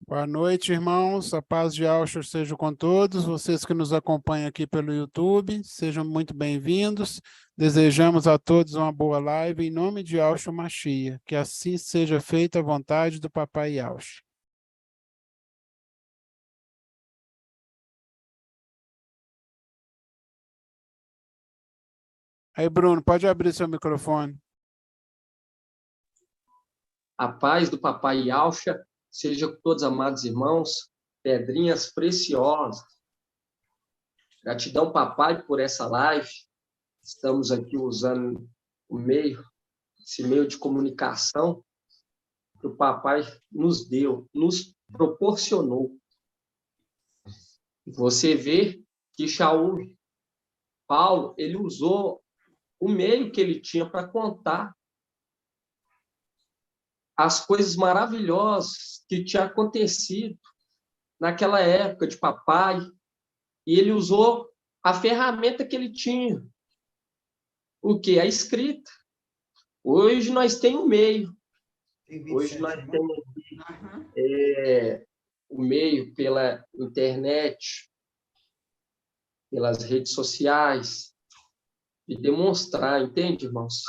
Boa noite, irmãos. A paz de Auschwitz seja com todos. Vocês que nos acompanham aqui pelo YouTube, sejam muito bem-vindos. Desejamos a todos uma boa live em nome de Yahshua Mashiach. Que assim seja feita a vontade do Papai Yahshua. Aí, Bruno, pode abrir seu microfone. A paz do Papai Yahshua seja com todos, amados irmãos, pedrinhas preciosas. Gratidão, Papai, por essa live. Estamos aqui usando esse meio de comunicação que o Papai nos deu, nos proporcionou. Você vê que Paulo, ele usou o meio que ele tinha para contar as coisas maravilhosas que tinham acontecido naquela época de papai, e ele usou a ferramenta que ele tinha. O quê? A escrita. Hoje nós temos o meio. Hoje nós temos o meio pela internet, pelas redes sociais, de demonstrar, entende, irmãos?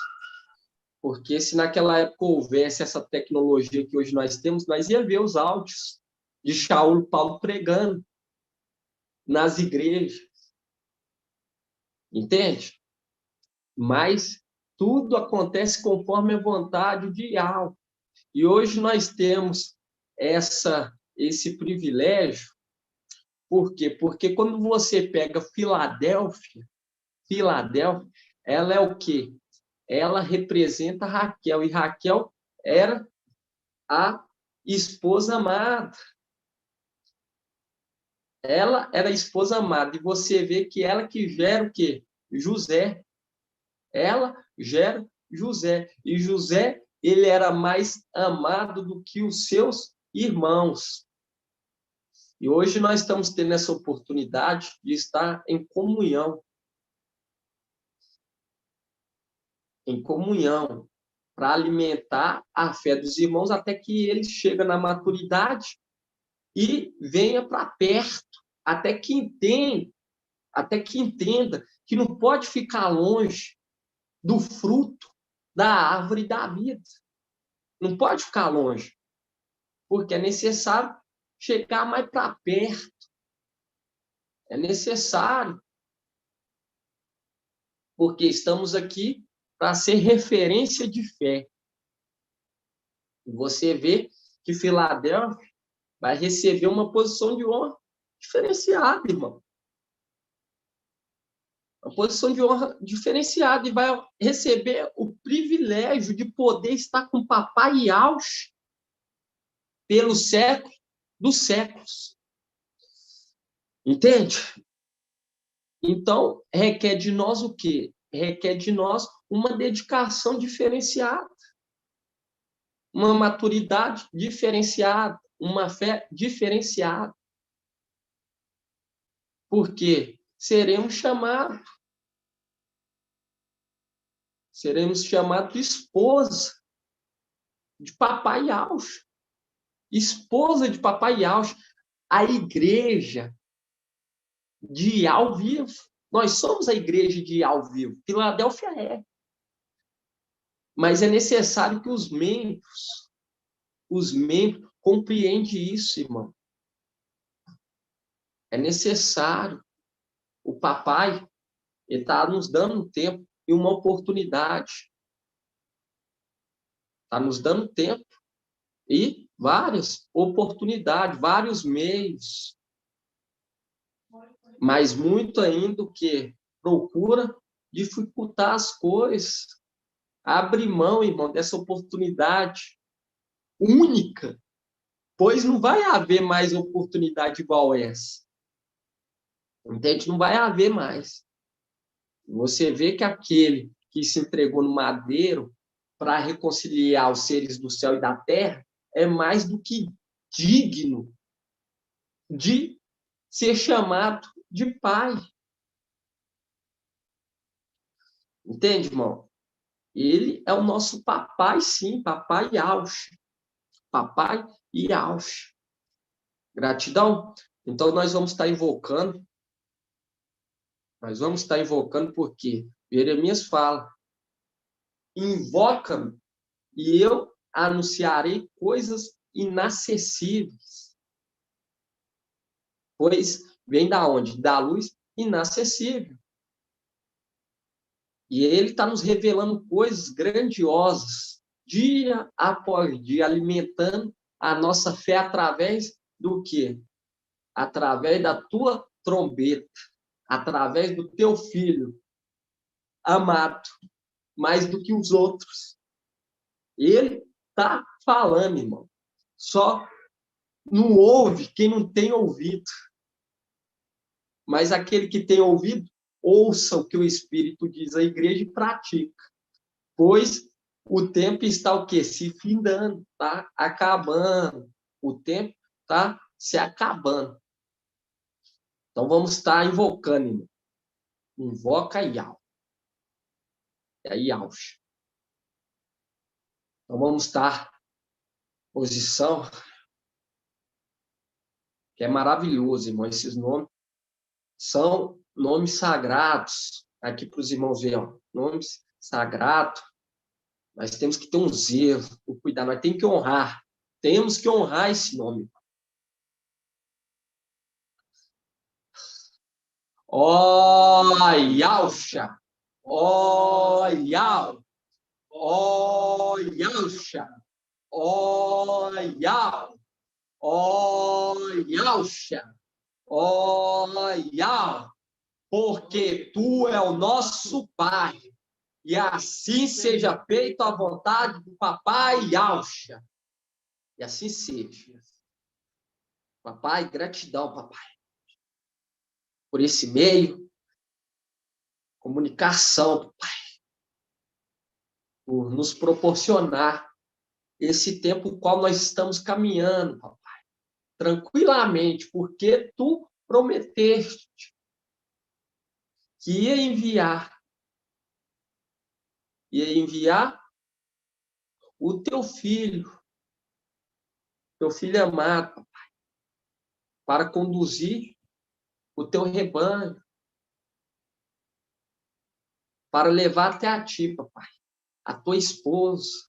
Porque se naquela época houvesse essa tecnologia que hoje nós temos, nós ia ver os áudios de Paulo pregando nas igrejas. Entende? Mas tudo acontece conforme a vontade de Yahweh. E hoje nós temos esse privilégio. Por quê? Porque quando você pega Filadélfia, ela é o quê? Ela representa Raquel, e Raquel era a esposa amada. Ela era a esposa amada, e você vê que ela que gera o quê? José. Ela gera José, e José, ele era mais amado do que os seus irmãos. E hoje nós estamos tendo essa oportunidade de estar em comunhão, para alimentar a fé dos irmãos até que eles chegam na maturidade e venha para perto, até que entenda que não pode ficar longe do fruto da árvore da vida. Não pode ficar longe, porque é necessário chegar mais para perto. É necessário, porque estamos aqui para ser referência de fé. Você vê que Filadélfia vai receber uma posição de honra diferenciada, irmão. Uma posição de honra diferenciada, e vai receber o privilégio de poder estar com o Papai Yahshua pelo século dos séculos. Entende? Então, requer de nós o quê? Requer de nós uma dedicação diferenciada, uma maturidade diferenciada, uma fé diferenciada. Porque seremos chamados de esposa de Papai Yahshua. Esposa de Papai Yahshua. A igreja de ao vivo. Nós somos a igreja de ao vivo. Filadélfia é. Mas é necessário que os membros compreendam isso, irmão. É necessário. O papai está nos dando um tempo e uma oportunidade. Está nos dando tempo e várias oportunidades, vários meios. Mas muito ainda o que procura dificultar as coisas. Abre mão, irmão, dessa oportunidade única, pois não vai haver mais oportunidade igual essa. Entende? Não vai haver mais. Você vê que aquele que se entregou no madeiro para reconciliar os seres do céu e da terra é mais do que digno de ser chamado de pai. Entende, irmão? Ele é o nosso papai, sim, Papai Yahshua. Papai Yahshua. Gratidão. Então, nós vamos estar invocando. Nós vamos estar invocando porque Jeremias fala: invoca-me e eu anunciarei coisas inacessíveis. Pois vem da onde? Da luz inacessível. E ele está nos revelando coisas grandiosas, dia após dia, alimentando a nossa fé através do quê? Através da tua trombeta, através do teu filho amado, mais do que os outros. Ele está falando, irmão. Só não ouve quem não tem ouvido. Mas aquele que tem ouvido, ouça o que o Espírito diz à igreja e pratica. Pois o tempo está o quê? Se findando, tá acabando. O tempo está se acabando. Então vamos estar invocando, irmão. Invoca Yau. É Yaush. Então vamos estar em posição, que é maravilhoso, irmão. Esses nomes são nomes sagrados. Aqui para os irmãos verem, ó. Nomes sagrados. Nós temos que ter um zelo, um cuidado. Nós temos que honrar. Temos que honrar esse nome. Ó, Yausha. Ó, Yau. Ó, Yausha. Ó, Yau. Ó, Yausha. Ó, Yau. Porque tu é o nosso Pai. E assim seja feita a vontade do Papai Yausha. E assim seja. Papai, gratidão, papai, por esse meio, comunicação, papai, por nos proporcionar esse tempo no qual nós estamos caminhando, papai, tranquilamente, porque tu prometeste que ia enviar o teu filho amado, papai, para conduzir o teu rebanho, para levar até a ti, papai, a tua esposa.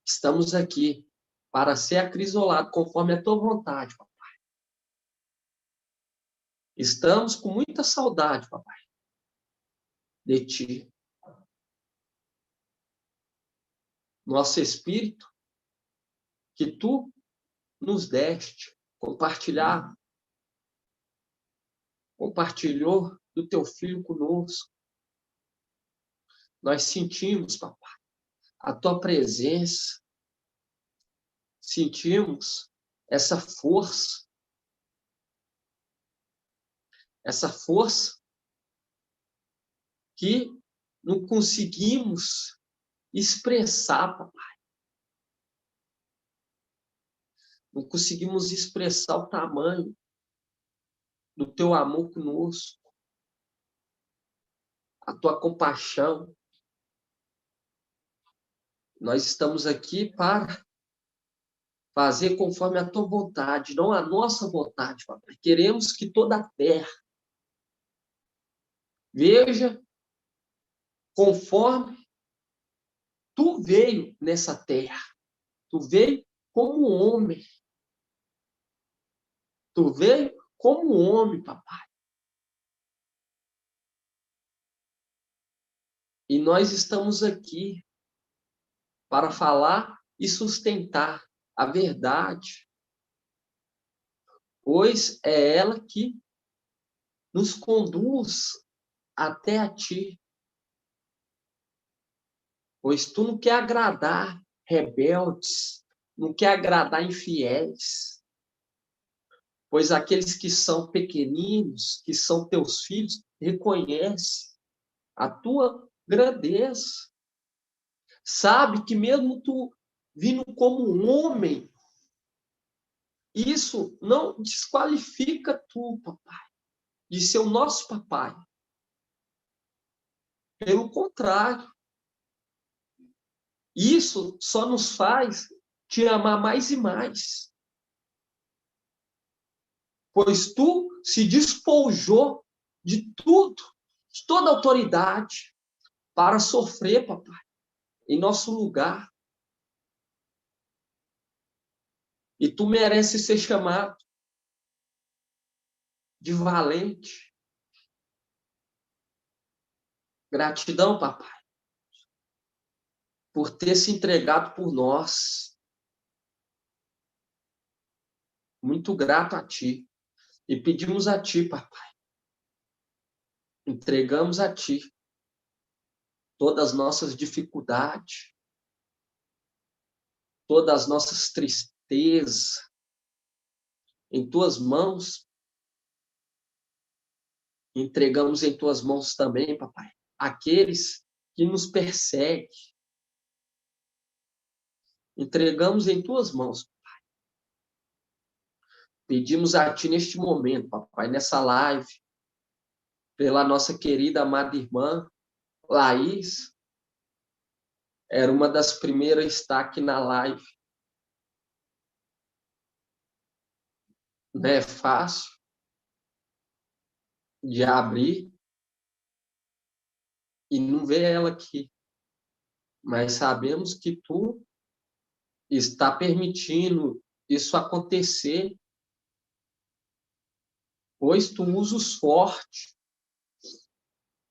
Estamos aqui para ser acrisolado conforme a tua vontade, papai. Estamos com muita saudade, papai, de ti. Nosso espírito que tu nos deste, compartilhou do teu filho conosco. Nós sentimos, papai, a tua presença, sentimos essa força que não conseguimos expressar, papai. Não conseguimos expressar o tamanho do teu amor conosco, a tua compaixão. Nós estamos aqui para fazer conforme a tua vontade, não a nossa vontade, papai. Queremos que toda a terra veja conforme tu veio nessa terra. Tu veio como homem. Tu veio como homem, papai. E nós estamos aqui para falar e sustentar a verdade, pois é ela que nos conduz até a ti. Pois tu não quer agradar rebeldes, não quer agradar infiéis. Pois aqueles que são pequeninos, que são teus filhos, reconhecem a tua grandeza. Sabe que mesmo tu vindo como um homem, isso não desqualifica tu, papai, de ser o nosso papai. Pelo contrário, isso só nos faz te amar mais e mais. pois tu se despojou de tudo, de toda autoridade, para sofrer, papai, em nosso lugar. E tu mereces ser chamado de valente. Gratidão, papai, por ter se entregado por nós. Muito grato a ti. E pedimos a ti, papai. Entregamos a ti todas as nossas dificuldades, todas as nossas tristezas, em tuas mãos. Entregamos em tuas mãos também, papai, aqueles que nos perseguem. Entregamos em tuas mãos, papai. Pedimos a ti neste momento, papai, nessa live, pela nossa querida amada irmã Laís, era uma das primeiras a estar aqui na live. Não é fácil de abrir e não ver ela aqui. Mas sabemos que tu está permitindo isso acontecer, pois tu usa os fortes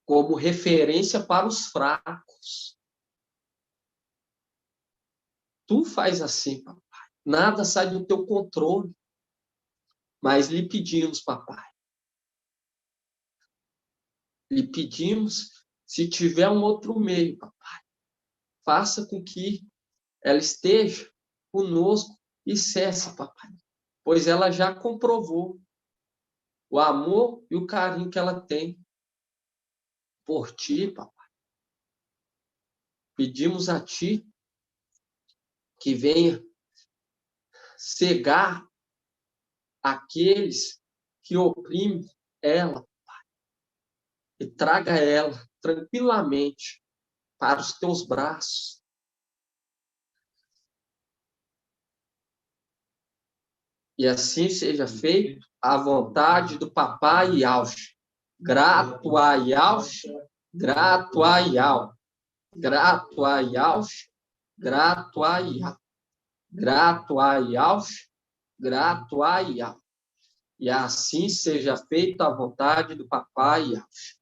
como referência para os fracos. Tu faz assim, papai. Nada sai do teu controle. Mas lhe pedimos, papai. Lhe pedimos, se tiver um outro meio, papai, faça com que ela esteja conosco e cesse, papai. Pois ela já comprovou o amor e o carinho que ela tem por ti, papai. Pedimos a ti que venha cegar aqueles que oprimem ela, papai, e traga ela tranquilamente para os teus braços. E assim seja feito à vontade do papai Yaush. Grato a Yaush, grato a Yau, grato a Yaush, grato a Yau, grato a Yaush, grato a Yau. E assim seja feita a vontade do papai Yaush.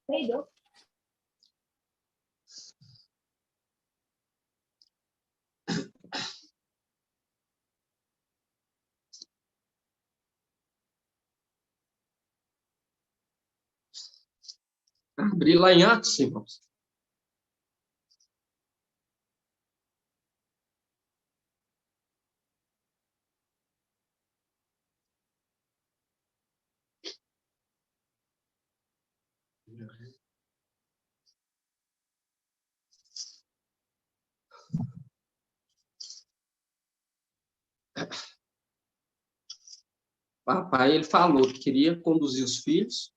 Peidou. Abrir lá em Atos, irmãos. Papai, ele falou que queria conduzir os filhos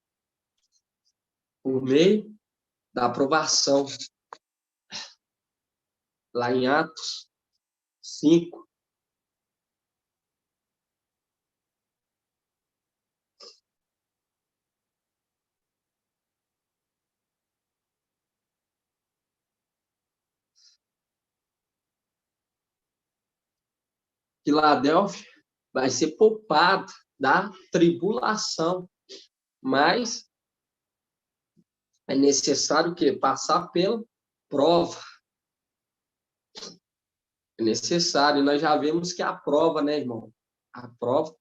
por meio da aprovação. Lá em Atos 5. Filadélfia vai ser poupada da tribulação, mas é necessário o quê? Passar pela prova. É necessário. E nós já vemos que a prova, né, irmão? A prova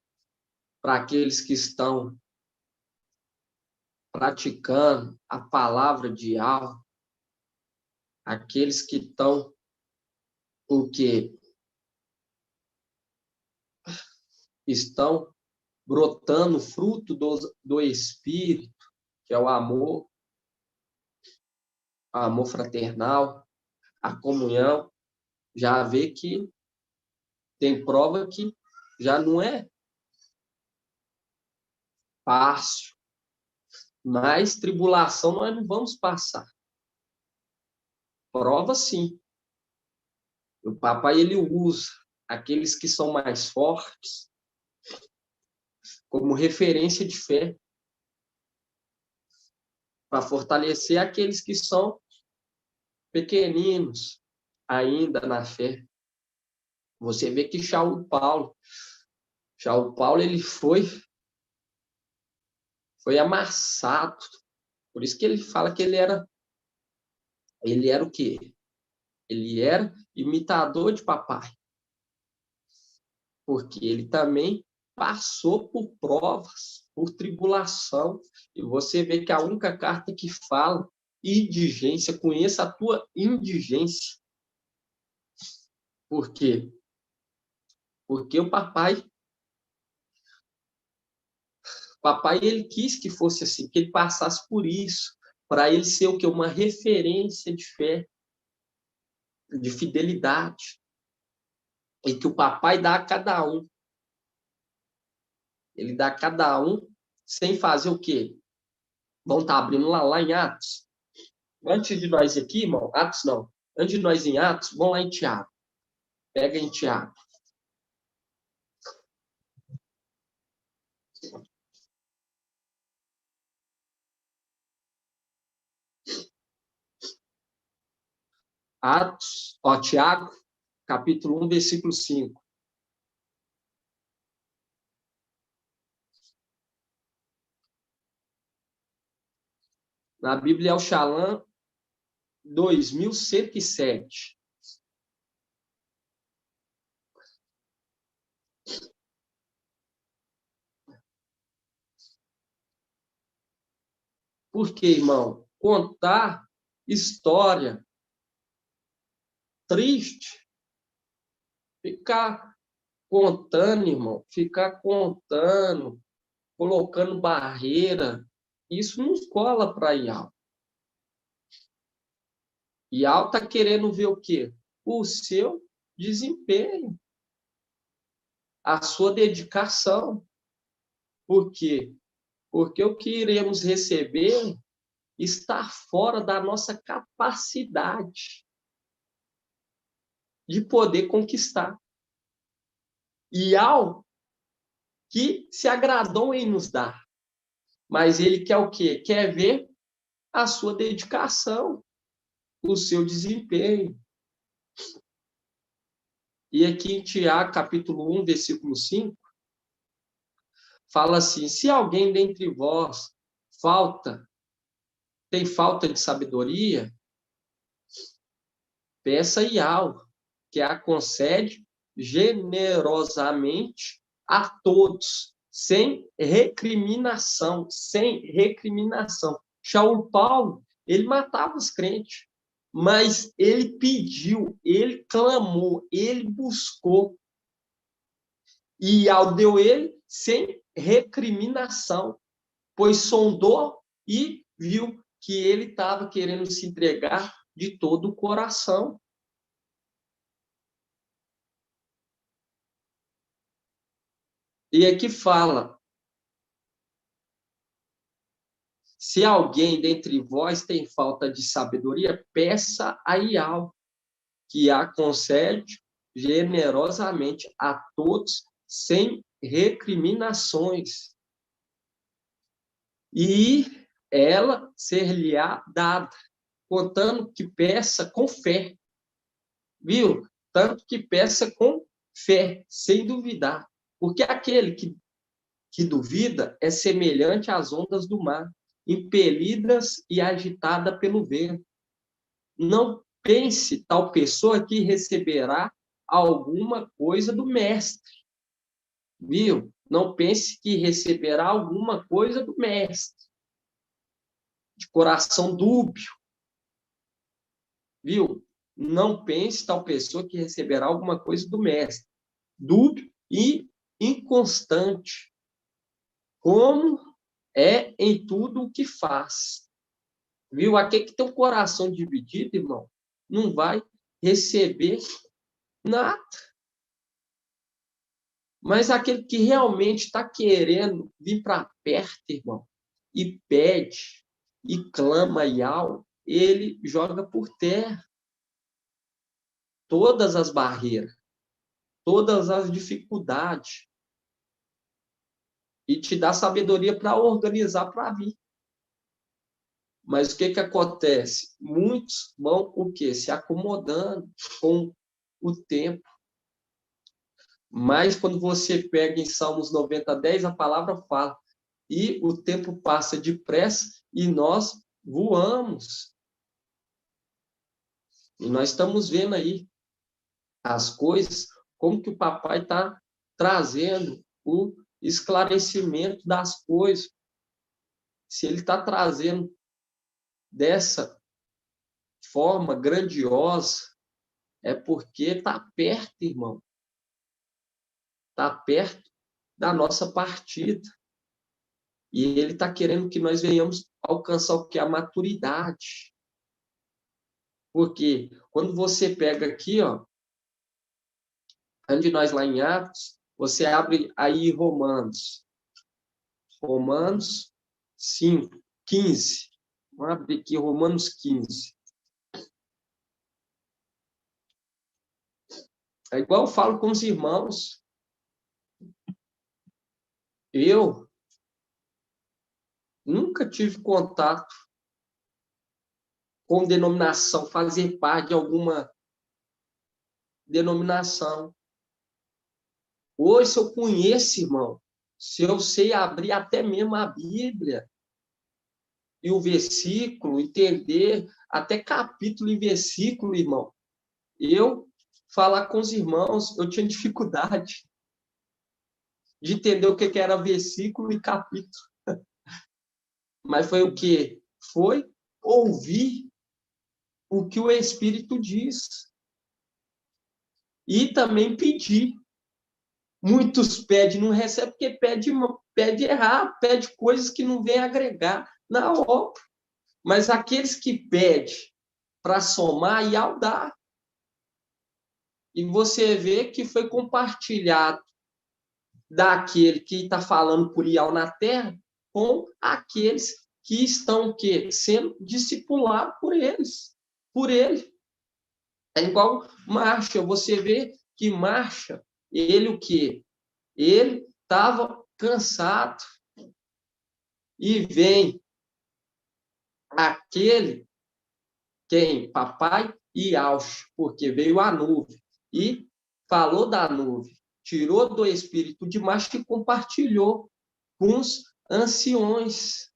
para aqueles que estão praticando a palavra de Yahweh, aqueles que estão o quê? Estão brotando fruto do Espírito, que é o amor fraternal, a comunhão. Já vê que tem prova que já não é fácil, mas tribulação nós não vamos passar. Prova sim. O papai ele usa aqueles que são mais fortes como referência de fé para fortalecer aqueles que são pequeninos ainda na fé. Você vê que Shaul Paulo ele foi amassado. Por isso que ele fala que ele era o quê? Ele era imitador de papai. Porque ele também passou por provas, por tribulação. E você vê que a única carta que fala indigência, conheça a tua indigência. Por quê? Porque o papai ele quis que fosse assim, que ele passasse por isso, para ele ser o quê? Uma referência de fé, de fidelidade. E que o papai dá a cada um. Ele dá a cada um sem fazer o quê? Vamos estar abrindo lá em Atos. Antes de nós aqui, irmão, Atos não. Antes de nós em Atos, vamos lá em Tiago. Pega em Tiago. Atos, Tiago, capítulo 1, versículo 5. Na Bíblia é o Shalom 2107. Por quê, irmão? Contar história triste. Ficar contando, irmão. Ficar contando, colocando barreira. Isso não cola para Ial. Ial está querendo ver o quê? O seu desempenho. A sua dedicação. Por quê? Porque o que iremos receber está fora da nossa capacidade de poder conquistar. E algo que se agradou em nos dar. Mas ele quer o quê? Quer ver a sua dedicação, o seu desempenho. E aqui em Tiago, capítulo 1, versículo 5, fala assim: se alguém dentre vós tem falta de sabedoria, peça e algo, que a concede generosamente a todos, sem recriminação, Shaul Paulo, ele matava os crentes, mas ele pediu, ele clamou, ele buscou, e ao deu ele sem recriminação, pois sondou e viu que ele estava querendo se entregar de todo o coração. E aqui fala: se alguém dentre vós tem falta de sabedoria, peça a Ial, que a concede generosamente a todos, sem recriminações. E ela ser-lhe-á dada, contando que peça com fé. Viu? Tanto que peça com fé, sem duvidar. Porque aquele que duvida é semelhante às ondas do mar, impelidas e agitada pelo vento. Não pense tal pessoa que receberá alguma coisa do mestre. Viu? Não pense que receberá alguma coisa do mestre. De coração dúbio. Viu? Não pense tal pessoa que receberá alguma coisa do mestre. Dúbio e inconstante. Como é em tudo o que faz. Viu? Aquele que tem um coração dividido, irmão, não vai receber nada. Mas aquele que realmente está querendo vir para perto, irmão, e pede, e clama e algo, ele joga por terra todas as barreiras, todas as dificuldades, e te dá sabedoria para organizar para vir. Mas o que acontece? Muitos vão o quê? Se acomodando com o tempo. Mas quando você pega em Salmos 90:10, a palavra fala, e o tempo passa depressa e nós voamos. E nós estamos vendo aí as coisas, como que o papai está trazendo o esclarecimento das coisas. Se ele está trazendo dessa forma grandiosa, é porque está perto, irmão. Está perto da nossa partida. E ele está querendo que nós venhamos alcançar o que? A maturidade. Porque quando você pega aqui, ó, onde nós lá em Atos, você abre aí Romanos 5, 15. Vamos abrir aqui Romanos 15. É igual eu falo com os irmãos. Eu nunca tive contato com denominação, fazer parte de alguma denominação. Hoje, se eu conheço, irmão, se eu sei abrir até mesmo a Bíblia e o versículo, entender até capítulo e versículo, irmão, eu falar com os irmãos, eu tinha dificuldade de entender o que era versículo e capítulo. Mas foi o quê? Foi ouvir o que o Espírito diz. E também pedir. Muitos pedem, não recebem, porque pede errado, pede coisas que não vêm agregar na obra. Mas aqueles que pedem para somar, e ao dar. E você vê que foi compartilhado daquele que está falando por Ial na terra com aqueles que estão o quê? Sendo discipulados por eles, por ele. É igual Marcha, você vê que Marcha, ele o quê? Ele estava cansado. E vem aquele, quem? Papai e Alcho, porque veio a nuvem. E falou da nuvem, tirou do espírito de Marcha e compartilhou com os anciões.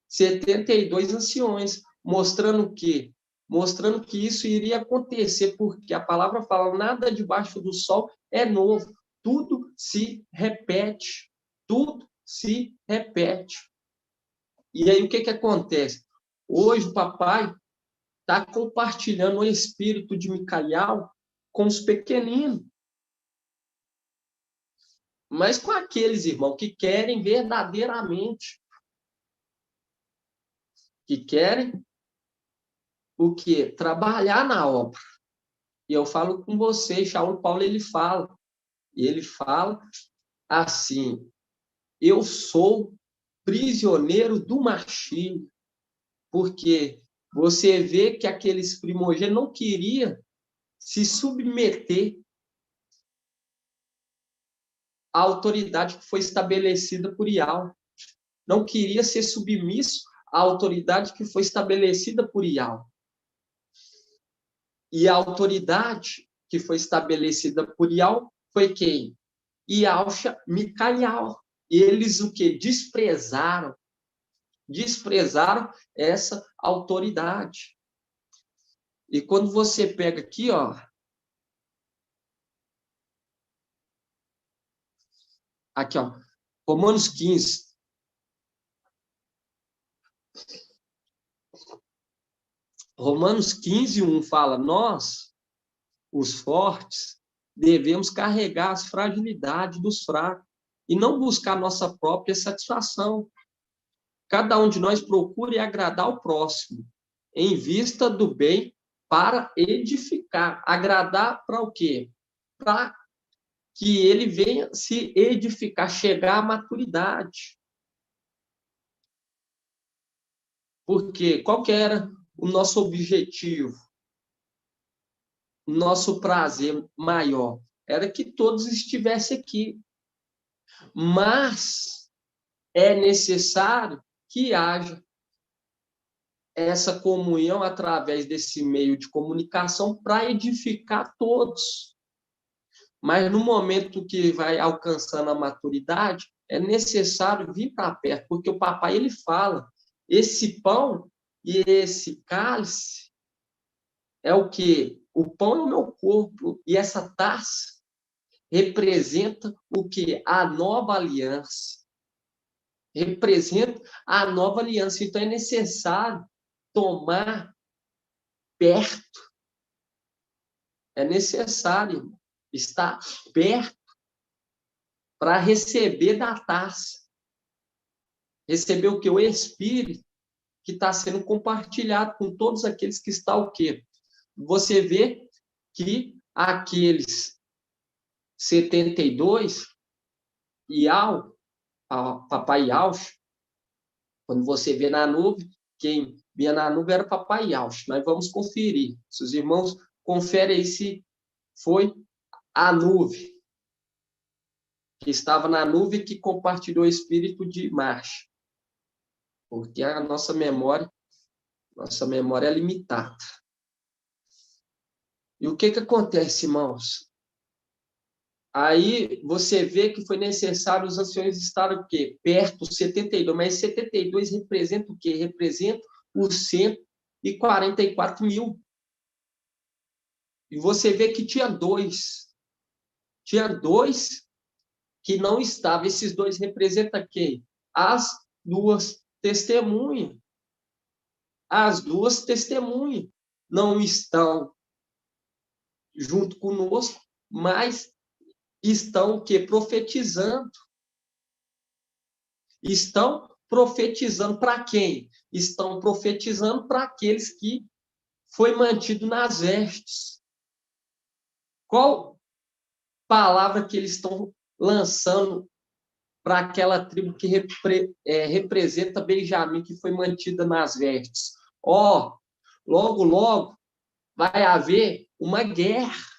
72 anciões, mostrando o quê? Mostrando que isso iria acontecer, porque a palavra fala, nada debaixo do sol é novo, tudo se repete, tudo se repete. E aí o que acontece? Hoje o papai está compartilhando o espírito de Micael com os pequeninos. Mas com aqueles, irmãos, que querem verdadeiramente, que querem o quê? Trabalhar na obra. E eu falo com vocês, Paulo ele fala assim, eu sou prisioneiro do machismo, porque você vê que aqueles primogênitos não queriam se submeter à autoridade que foi estabelecida por Ial. Não queria ser submisso à autoridade que foi estabelecida por Ial. E a autoridade que foi estabelecida por Ial foi quem? Ialcha, Micael. Eles o que? Desprezaram essa autoridade. E quando você pega aqui, ó, aqui, ó, Romanos 15. Romanos 15:1 fala, nós, os fortes, devemos carregar as fragilidades dos fracos e não buscar nossa própria satisfação. Cada um de nós procure agradar o próximo, em vista do bem, para edificar. Agradar para o quê? Para que ele venha se edificar, chegar à maturidade. Porque qual que era o nosso objetivo? O nosso prazer maior era que todos estivessem aqui. Mas é necessário que haja essa comunhão através desse meio de comunicação para edificar todos. Mas no momento que vai alcançando a maturidade, é necessário vir para perto, porque o papai ele fala, esse pão e esse cálice é o quê? O pão é o meu corpo e essa taça representa o quê? A nova aliança. Representa a nova aliança. Então é necessário tomar perto. É necessário estar perto para receber da taça. Receber o que? O Espírito que está sendo compartilhado com todos aqueles que estão o quê? Você vê que aqueles 72 e papai Yauch, quando você vê na nuvem, quem via na nuvem era papai Yauch. Nós vamos conferir. Se os irmãos conferem aí se foi a nuvem que estava na nuvem que compartilhou o espírito de marcha. Porque a nossa memória é limitada. E o que acontece, irmãos? Aí você vê que foi necessário os anciões estarem o quê? Perto, 72. Mas 72 representa o quê? Representa os 144 mil. E você vê que tinha dois. Tinha dois que não estavam. Esses dois representam quem? As duas testemunhas. As duas testemunhas não estão junto conosco, mas estão o quê? Profetizando. Estão profetizando para quem? Estão profetizando para aqueles que foi mantido nas vestes. Qual palavra que eles estão lançando para aquela tribo que representa Benjamim, que foi mantida nas vestes? Logo, logo, vai haver uma guerra.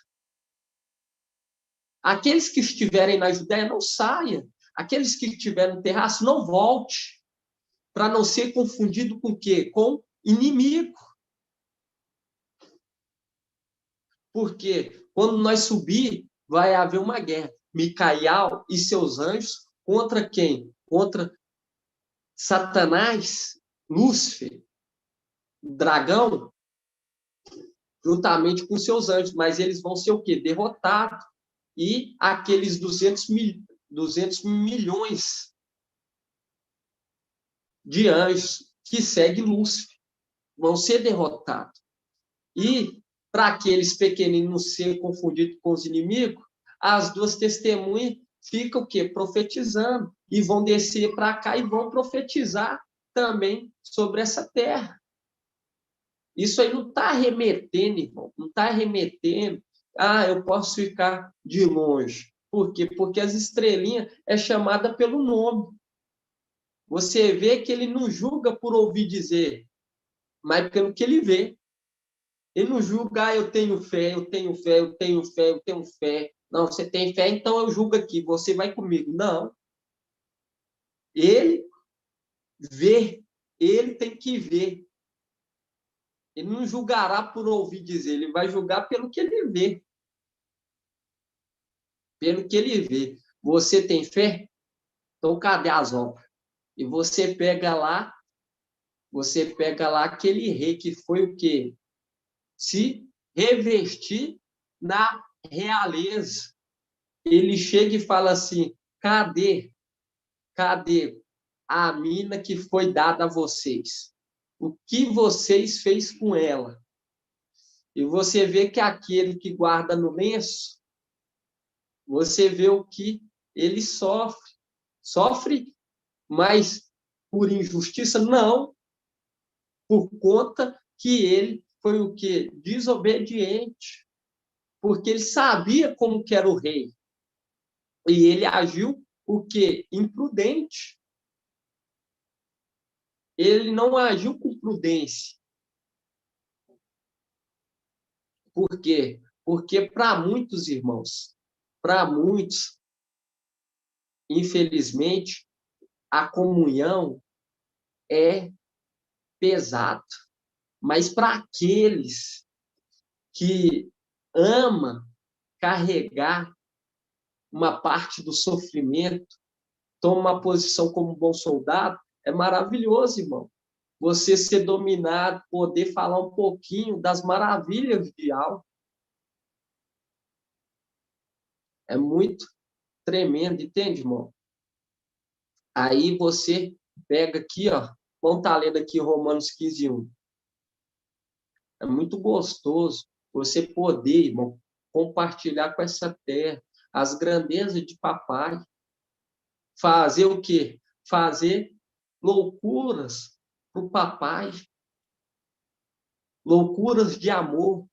Aqueles que estiverem na Judéia, não saiam. Aqueles que estiverem no terraço, não volte. Para não ser confundido com o quê? Com inimigo. Porque quando nós subir, vai haver uma guerra. Micael e seus anjos contra quem? Contra Satanás, Lúcifer, dragão, juntamente com seus anjos. Mas eles vão ser o quê? Derrotados. E aqueles 200 milhões de anjos que seguem Lúcifer vão ser derrotados. E para aqueles pequeninos não serem confundidos com os inimigos, as duas testemunhas ficam o quê? Profetizando. E vão descer para cá e vão profetizar também sobre essa terra. Isso aí não está remetendo, irmão. Não está remetendo. Eu posso ficar de longe. Por quê? Porque as estrelinhas é chamada pelo nome. Você vê que ele não julga por ouvir dizer, mas pelo que ele vê. Ele não julga, eu tenho fé, eu tenho fé, eu tenho fé, eu tenho fé. Não, você tem fé, então eu julgo aqui, você vai comigo. Não. Ele vê, ele tem que ver. Ele não julgará por ouvir dizer, ele vai julgar pelo que ele vê. Pelo que ele vê. Você tem fé? Então, cadê as obras? E você pega lá aquele rei que foi o quê? Se revestir na realeza. Ele chega e fala assim, cadê a mina que foi dada a vocês? O que vocês fez com ela? E você vê que aquele que guarda no lenço, você vê o que ele sofre. Sofre, mas por injustiça? Não. Por conta que ele foi o quê? Desobediente. Porque ele sabia como que era o rei. E ele agiu o quê? Imprudente. Ele não agiu com prudência. Por quê? Porque para muitos irmãos, para muitos, infelizmente, a comunhão é pesada. Mas para aqueles que amam carregar uma parte do sofrimento, toma uma posição como bom soldado, é maravilhoso, irmão. Você ser dominado, poder falar um pouquinho das maravilhas de algo. É muito tremendo, entende, irmão? Aí você pega aqui, ó, vamos estar lendo aqui Romanos 15:1. É muito gostoso você poder, irmão, compartilhar com essa terra as grandezas de papai. Fazer o quê? Fazer loucuras para o papai. Loucuras de amor.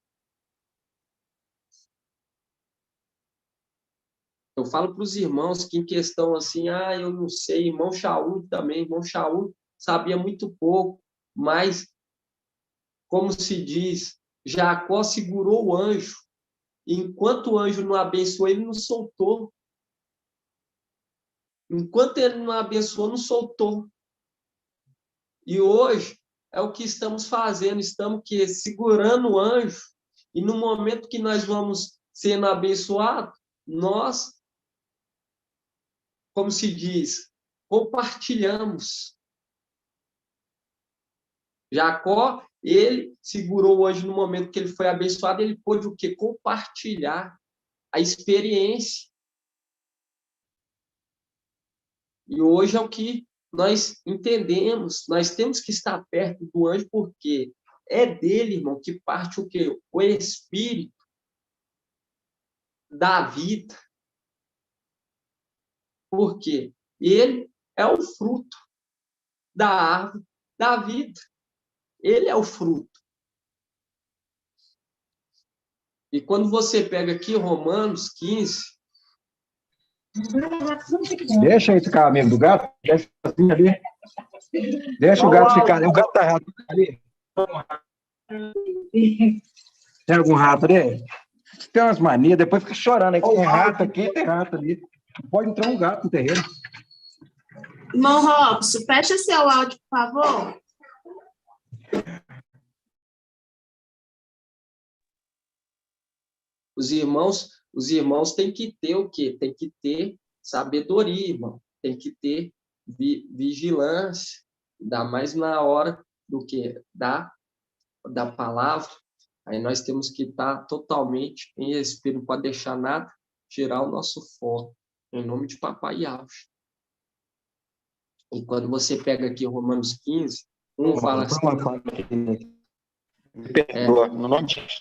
Eu falo para os irmãos que em questão assim, eu não sei, irmão Shaul também, irmão Shaul sabia muito pouco, mas, como se diz, Jacó segurou o anjo, e enquanto o anjo não abençoou, ele não soltou. Enquanto ele não abençoou, não soltou. E hoje é o que estamos fazendo, estamos que segurando o anjo, e no momento que nós vamos sendo abençoados, nós, como se diz, compartilhamos. Jacó, ele segurou o anjo no momento que ele foi abençoado, ele pôde o quê? Compartilhar a experiência. E hoje é o que nós entendemos, nós temos que estar perto do anjo, porque é dele, irmão, que parte o quê? O Espírito da vida. Por quê? Ele é o fruto da árvore da vida. Ele é o fruto. E quando você pega aqui Romanos 15... Deixa ele ficar amigo do gato, deixa assim ali. Deixa o gato ficar ali. O gato tá rato ali. Tem algum rato ali? Tem umas manias, depois fica chorando aí. Tem rato aqui, tem rato ali. Pode entrar um gato no terreno. Irmão Robson, fecha seu áudio, por favor. Os irmãos têm que ter o quê? Tem que ter sabedoria, irmão. Tem que ter vigilância. Ainda mais na hora do que? Da palavra. Aí nós temos que estar totalmente em espírito, não pode deixar nada tirar o nosso foco. Em nome de Papai Yahweh. E quando você pega aqui Romanos 15, fala assim... Me perdoa, no nome de Jesus.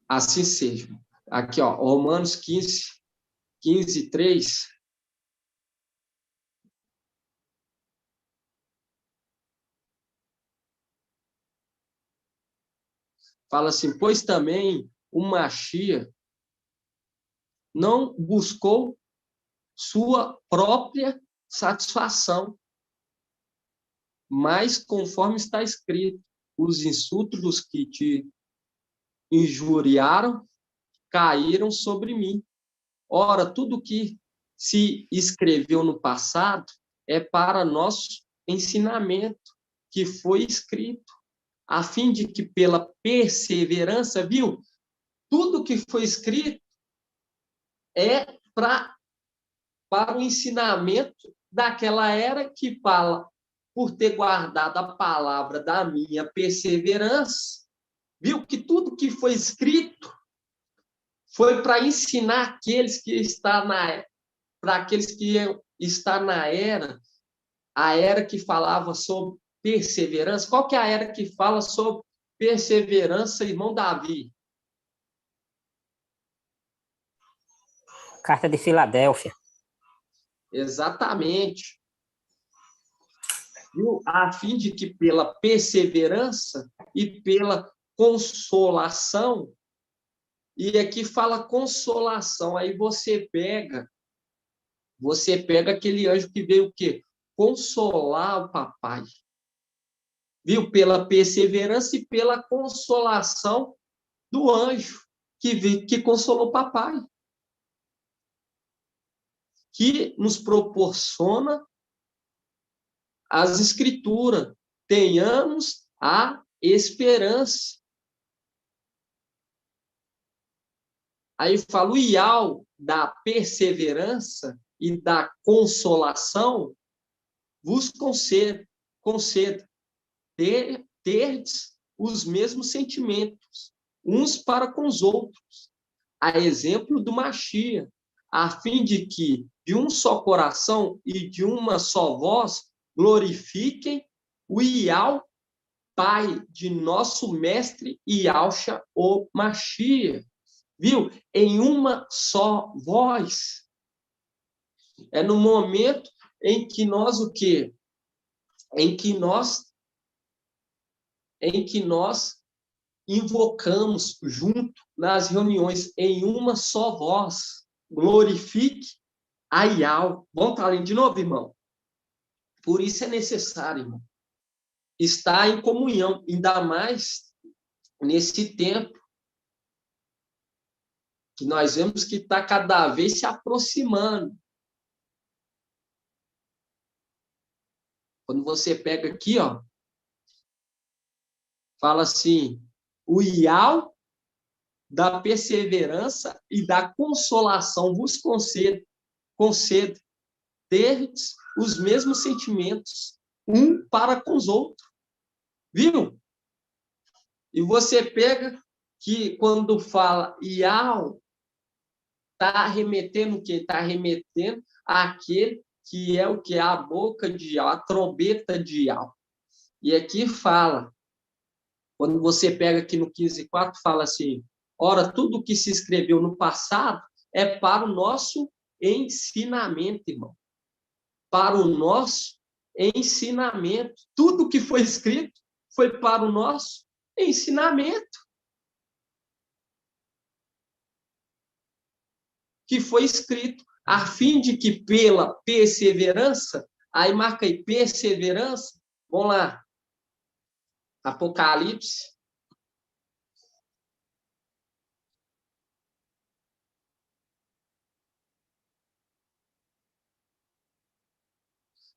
Assim seja. Aqui, ó, Romanos 15:3. Fala assim, pois também o Machia não buscou sua própria satisfação, mas conforme está escrito, os insultos dos que te injuriaram caíram sobre mim. Ora, tudo que se escreveu no passado é para nosso ensinamento, que foi escrito, a fim de que pela perseverança, viu? Tudo que foi escrito é para o ensinamento daquela era que fala, por ter guardado a palavra da minha perseverança, viu? Que tudo que foi escrito foi para ensinar aqueles que estão para aqueles que estão na era, a era que falava sobre perseverança. Qual que é a era que fala sobre perseverança, irmão Davi? Carta de Filadélfia. Exatamente. Viu? A fim de que pela perseverança e pela consolação, e aqui fala consolação, aí você pega você pega aquele anjo que veio o quê? Consolar o papai. Viu? Pela perseverança e pela consolação do anjo que consolou o papai. Que nos proporciona as escrituras. Tenhamos a esperança. Aí fala, o ideal da perseverança e da consolação vos concedo terdes os mesmos sentimentos, uns para com os outros, a exemplo do Mashiach, a fim de que, de um só coração e de uma só voz, glorifiquem o Ial, Pai de nosso mestre Yahshua, o Mashiach. Viu? Em uma só voz. É no momento em que nós o quê? Em que nós invocamos junto nas reuniões em uma só voz. Glorifique a Ial. Vamos estar lendo de novo, irmão? Por isso é necessário, irmão, estar em comunhão, ainda mais nesse tempo que nós vemos que está cada vez se aproximando. Quando você pega aqui, ó, fala assim, o Ial da perseverança e da consolação vos concedo terdes os mesmos sentimentos, um para com os outros. Viu? E você pega que quando fala Ial, está remetendo o quê? Está remetendo àquele que é o que? A boca de Ial, a trombeta de Ial. E aqui fala, quando você pega aqui no 15:4, fala assim, ora, tudo o que se escreveu no passado é para o nosso ensinamento, irmão. Para o nosso ensinamento. Tudo que foi escrito foi para o nosso ensinamento. Que foi escrito a fim de que pela perseverança, aí marca aí, perseverança, vamos lá, Apocalipse.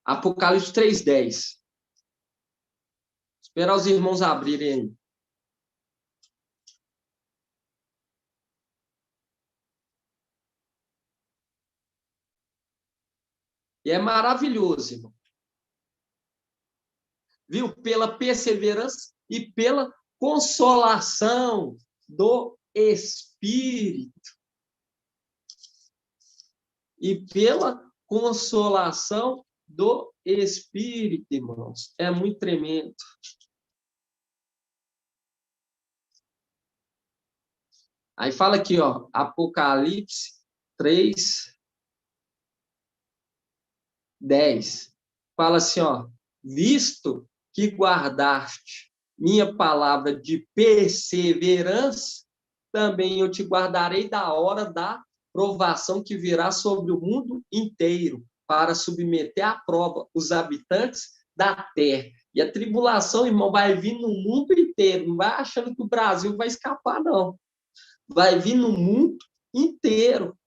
Apocalipse 3:10. Esperar os irmãos abrirem aí. E é maravilhoso, irmão. Viu? Pela perseverança e pela consolação do Espírito. E pela consolação do Espírito, irmãos. É muito tremendo. Aí fala aqui, ó, Apocalipse 3:10. Fala assim, ó, visto que guardaste minha palavra de perseverança, também eu te guardarei da hora da provação que virá sobre o mundo inteiro, para submeter à prova os habitantes da terra. E a tribulação, irmão, vai vir no mundo inteiro. Não vai achando que o Brasil vai escapar, não. Vai vir no mundo inteiro.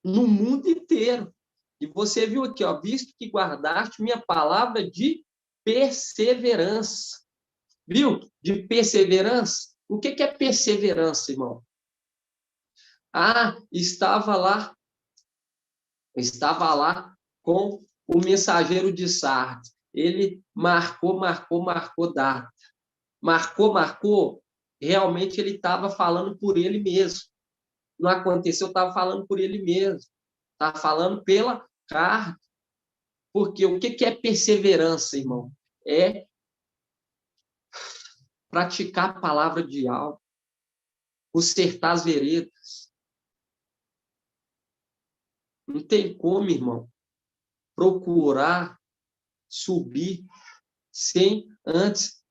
No mundo inteiro. E você viu aqui, ó, visto que guardaste minha palavra de perseverança. Viu? De perseverança. O que é perseverança, irmão? Ah, estava lá com o mensageiro de Sardes. Ele marcou data. Marcou, realmente ele estava falando por ele mesmo. Não aconteceu, estava falando por ele mesmo. Estava falando pela carta. Porque o que é perseverança, irmão? É praticar a palavra de algo, consertar as veredas. Não tem como, irmão, procurar subir sem antes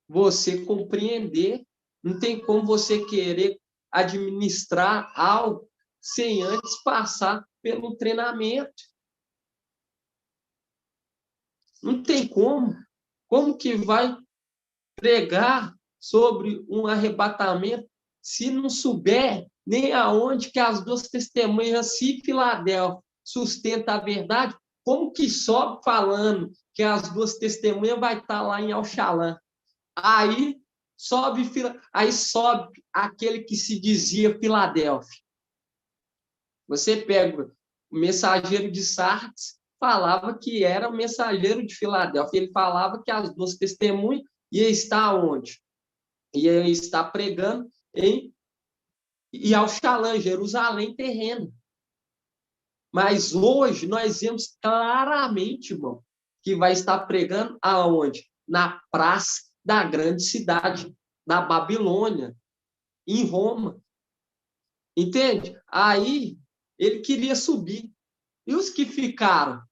você compreender. Não tem como você querer administrar algo sem antes passar pelo treinamento. Não tem como. Como que vai pregar sobre um arrebatamento se não souber nem aonde que as duas testemunhas, se Filadélfia sustenta a verdade, como que sobe falando que as duas testemunhas vai estar lá em Alxalã? Aí sobe aquele que se dizia Filadélfia. Você pega o mensageiro de Sardes, falava que era o mensageiro de Filadélfia. Ele falava que as duas testemunhas iam estar onde? Iam estar pregando em Alxalã, Jerusalém terreno. Mas hoje nós vemos claramente, irmão, que vai estar pregando aonde? Na praça da grande cidade, na Babilônia, em Roma. Entende? Aí ele queria subir. E os que ficaram?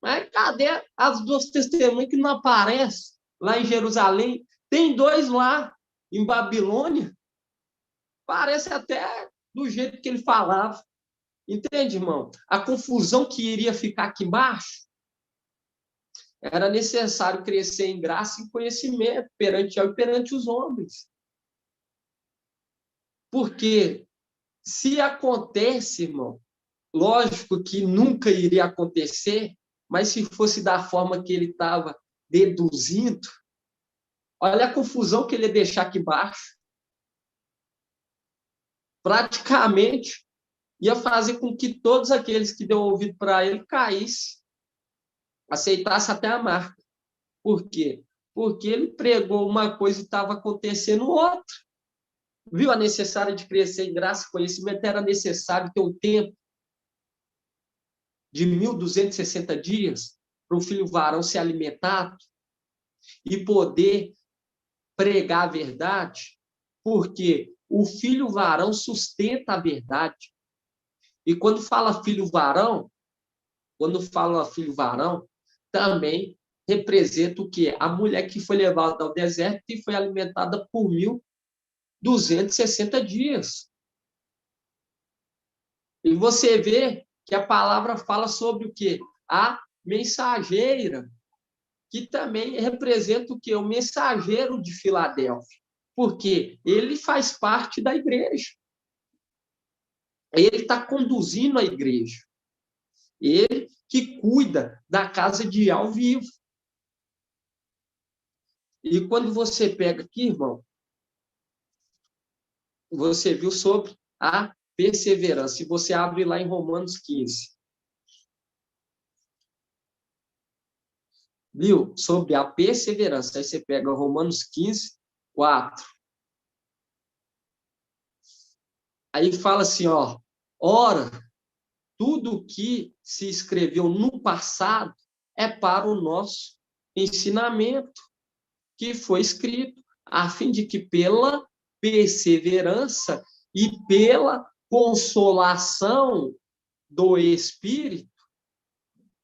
Mas cadê as duas testemunhas que não aparecem lá em Jerusalém? Tem dois lá, em Babilônia. Parece até do jeito que ele falava. Entende, irmão? A confusão que iria ficar aqui embaixo, era necessário crescer em graça e conhecimento perante Deus e perante os homens. Porque se acontece, irmão, lógico que nunca iria acontecer, mas se fosse da forma que ele estava deduzindo, olha a confusão que ele ia deixar aqui embaixo. Praticamente ia fazer com que todos aqueles que deu ouvido para ele caíssem, aceitassem até a marca. Por quê? Porque ele pregou uma coisa e estava acontecendo outra. Viu a necessária de crescer em graça e conhecimento? Era necessário ter um tempo de 1.260 dias para o filho varão ser alimentado e poder pregar a verdade, porque o filho varão sustenta a verdade. E quando fala filho varão, também representa o quê? A mulher que foi levada ao deserto e foi alimentada por 1.260 dias. E você vê que a palavra fala sobre o quê? A mensageira, que também representa o quê? O mensageiro de Filadélfia. Porque ele faz parte da igreja. Ele está conduzindo a igreja. Ele que cuida da casa de ao vivo. E quando você pega aqui, irmão, você viu sobre a perseverança. Se você abre lá em Romanos 15. Viu? Sobre a perseverança. Aí você pega Romanos 15, 4. Aí fala assim, ó. Ora, tudo que se escreveu no passado é para o nosso ensinamento, que foi escrito, a fim de que pela perseverança e pela consolação do Espírito,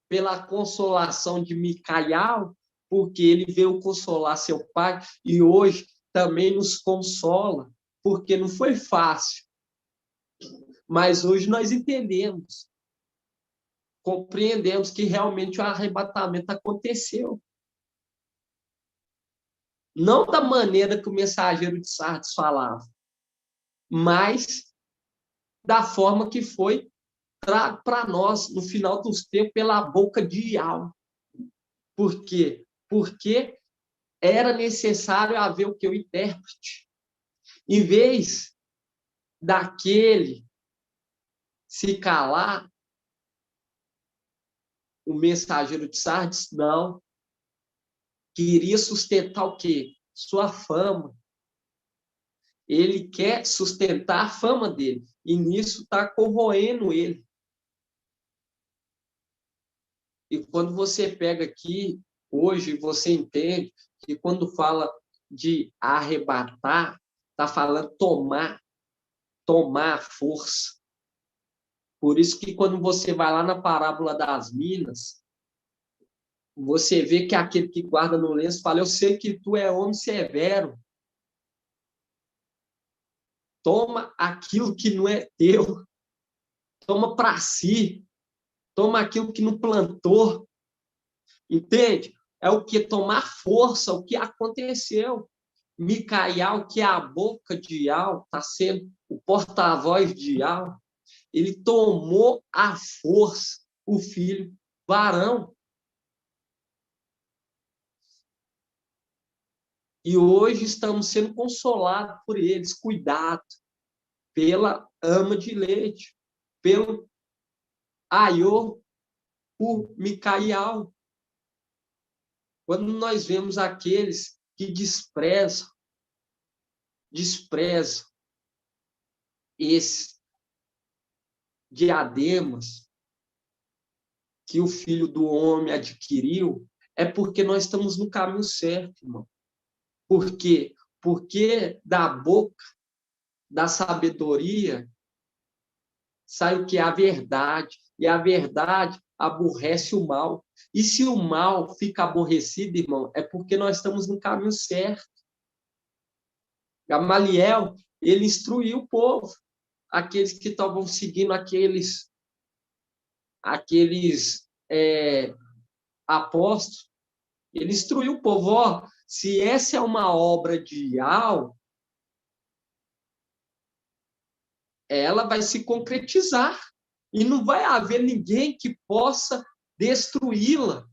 pela consolação de Micael, porque ele veio consolar seu pai e hoje também nos consola, porque não foi fácil. Mas hoje nós entendemos, compreendemos que realmente o arrebatamento aconteceu. Não da maneira que o mensageiro de Sardes falava, mas da forma que foi trago para nós, no final dos tempos, pela boca de Yahweh. Por quê? Porque era necessário haver o que? O intérprete. Em vez daquele se calar, o mensageiro de Sardes, não. Queria sustentar o quê? Sua fama. Ele quer sustentar a fama dele. E nisso está corroendo ele. E quando você pega aqui, hoje, você entende que quando fala de arrebatar, está falando tomar a força. Por isso que quando você vai lá na parábola das minas, você vê que aquele que guarda no lenço fala, eu sei que tu é homem severo. Toma aquilo que não é teu. toma para si, toma aquilo que não plantou, entende? É o que? Tomar força, o que aconteceu. Micael, que é a boca de Yahweh, está sendo o porta-voz de Yahweh, ele tomou a força, o filho varão. E hoje estamos sendo consolados por eles, cuidados pela ama de leite, pelo Aiô, por Micael. Quando nós vemos aqueles que desprezam esses diademas que o Filho do Homem adquiriu, é porque nós estamos no caminho certo, irmão. Por quê? Porque da boca da sabedoria sai o que é a verdade, e a verdade aborrece o mal. E se o mal fica aborrecido, irmão, é porque nós estamos no caminho certo. Gamaliel, ele instruiu o povo, aqueles que estavam seguindo aqueles apóstolos, ele instruiu o povo, ó, se essa é uma obra de Yahweh, ela vai se concretizar e não vai haver ninguém que possa destruí-la.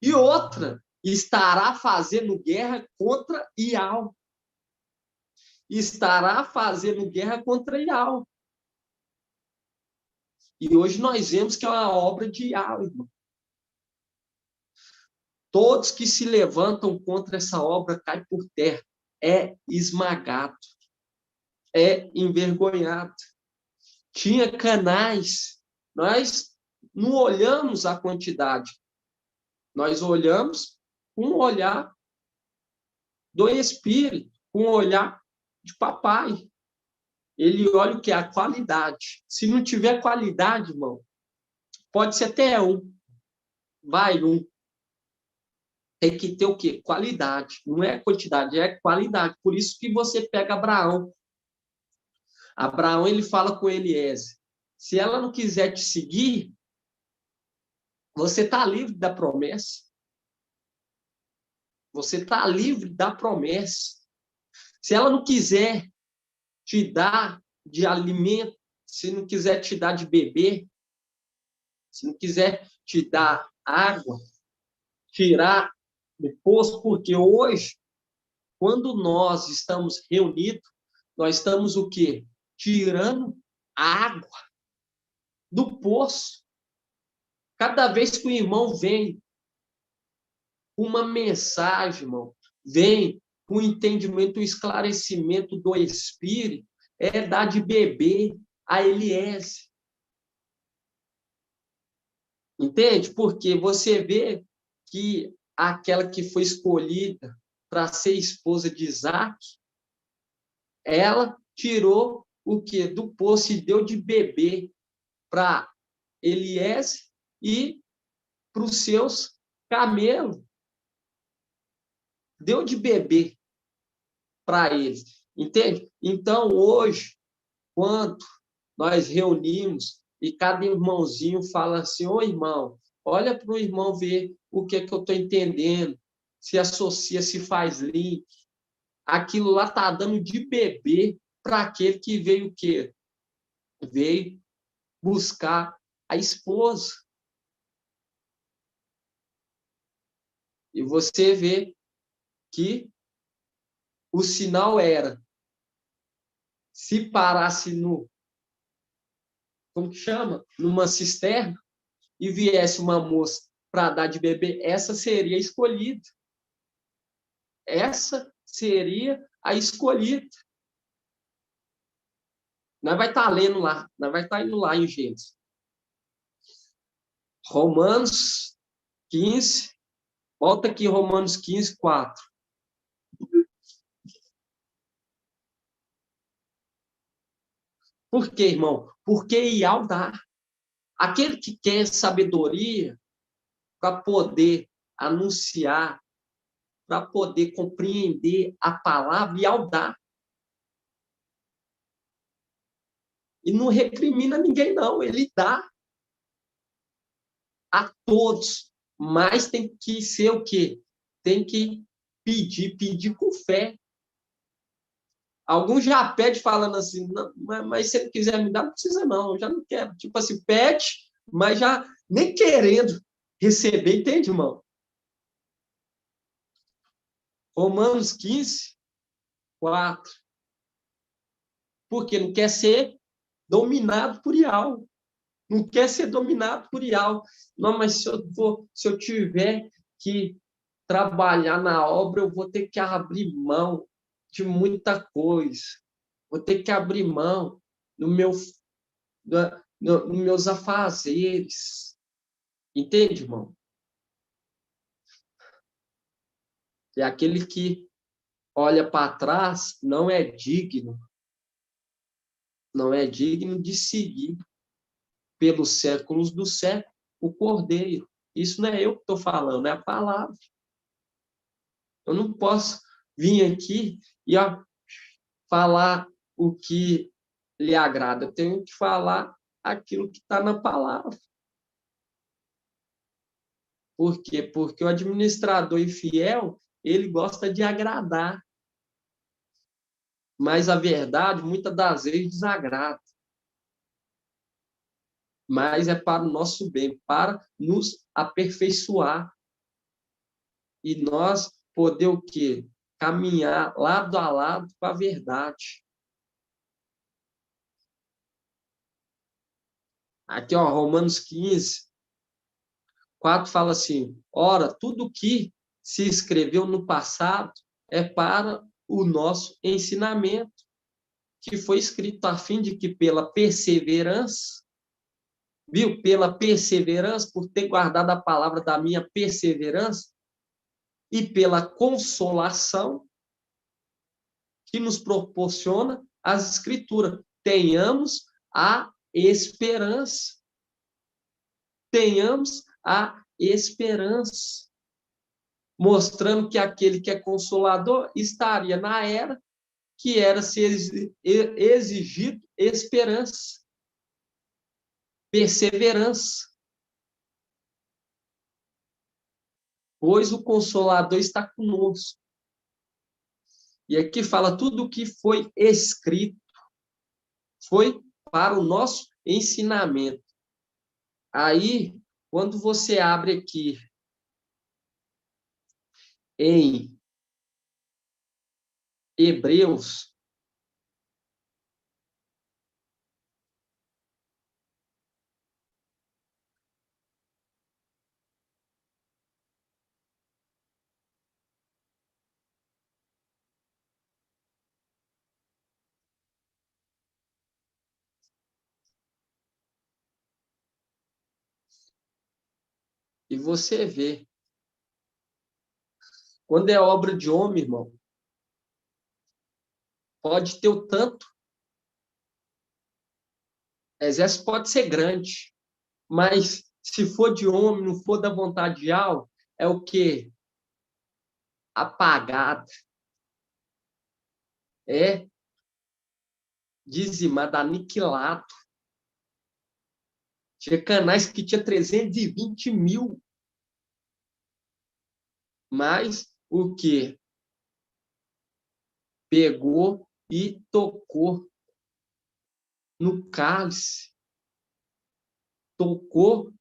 E outra, estará fazendo guerra contra Yahweh. Estará fazendo guerra contra Yahweh. E hoje nós vemos que é uma obra de Yahweh, irmão. Todos que se levantam contra essa obra caem por terra. É esmagado. É envergonhado. Tinha canais. Nós não olhamos a quantidade. Nós olhamos com um olhar do Espírito, com um olhar de papai. Ele olha o que é a qualidade. Se não tiver qualidade, irmão, pode ser até um. Vai um. Tem que ter o quê? Qualidade. Não é quantidade, é qualidade. Por isso que você pega Abraão. Abraão, ele fala com Eliezer. Se ela não quiser te seguir, você está livre da promessa. Você está livre da promessa. Se ela não quiser te dar de alimento, se não quiser te dar de beber, se não quiser te dar água, tirar do poço, porque hoje, quando nós estamos reunidos, nós estamos o quê? Tirando água do poço. Cada vez que o irmão vem uma mensagem, irmão, vem com o entendimento, o esclarecimento do Espírito, é dar de beber a Eliezer. Entende? Porque você vê que aquela que foi escolhida para ser esposa de Isaac, ela tirou o quê? Do poço e deu de beber para Eliezer e para os seus camelos. Deu de beber para eles. Entende? Então, hoje, quando nós reunimos e cada irmãozinho fala assim, ô irmão, olha para o irmão ver o que é que eu estou entendendo, se associa, se faz link. Aquilo lá está dando de beber para aquele que veio o quê? Veio buscar a esposa. E você vê que o sinal era, se parasse no, como que chama? Numa cisterna, e viesse uma moça para dar de beber, essa seria a escolhida. Essa seria a escolhida. Nós vai estar lendo lá, nós vai estar indo lá em Gênesis. Romanos 15, volta aqui Romanos 15, 4. Por quê, irmão? Porque Ial dá. Aquele que quer sabedoria para poder anunciar, para poder compreender a palavra, Ial dá. E não recrimina ninguém, não. Ele dá a todos. Mas tem que ser o quê? Tem que pedir com fé. Alguns já pedem falando assim, não, mas se ele quiser me dar, não precisa não, eu já não quero. Tipo assim, pede, mas já nem querendo receber, entende, irmão? Romanos 15, 4. Porque não quer ser dominado por Ial. Não quer ser dominado por Ial. Não, mas se eu tiver que trabalhar na obra, eu vou ter que abrir mão de muita coisa. Vou ter que abrir mão no meu, nos meus afazeres. Entende, irmão? É aquele que olha para trás não é digno. Não é digno de seguir pelos séculos do século o Cordeiro. Isso não é eu que estou falando, é a palavra. Eu não posso vir aqui e falar o que lhe agrada. Eu tenho que falar aquilo que está na palavra. Por quê? Porque o administrador infiel, ele gosta de agradar. Mas a verdade, muitas das vezes, desagrada. Mas é para o nosso bem, para nos aperfeiçoar. E nós poder o quê? Caminhar lado a lado com a verdade. Aqui, ó, Romanos 15, 4 fala assim: ora, tudo que se escreveu no passado é para o nosso ensinamento, que foi escrito a fim de que pela perseverança, viu? Pela perseverança, por ter guardado a palavra da minha perseverança, e pela consolação que nos proporciona as Escrituras, tenhamos a esperança. Tenhamos a esperança. Mostrando que aquele que é consolador estaria na era que era se exigido esperança, perseverança. Pois o Consolador está conosco. E aqui fala tudo o que foi escrito foi para o nosso ensinamento. Aí, quando você abre aqui em Hebreus, e você vê, quando é obra de homem, irmão, pode ter o tanto, exército pode ser grande, mas se for de homem, não for da vontade de algo, é o quê? Apagado. É dizimado, aniquilado. Tinha canais que tinha 320 mil. Mas o que? Pegou e tocou no cálice. Tocou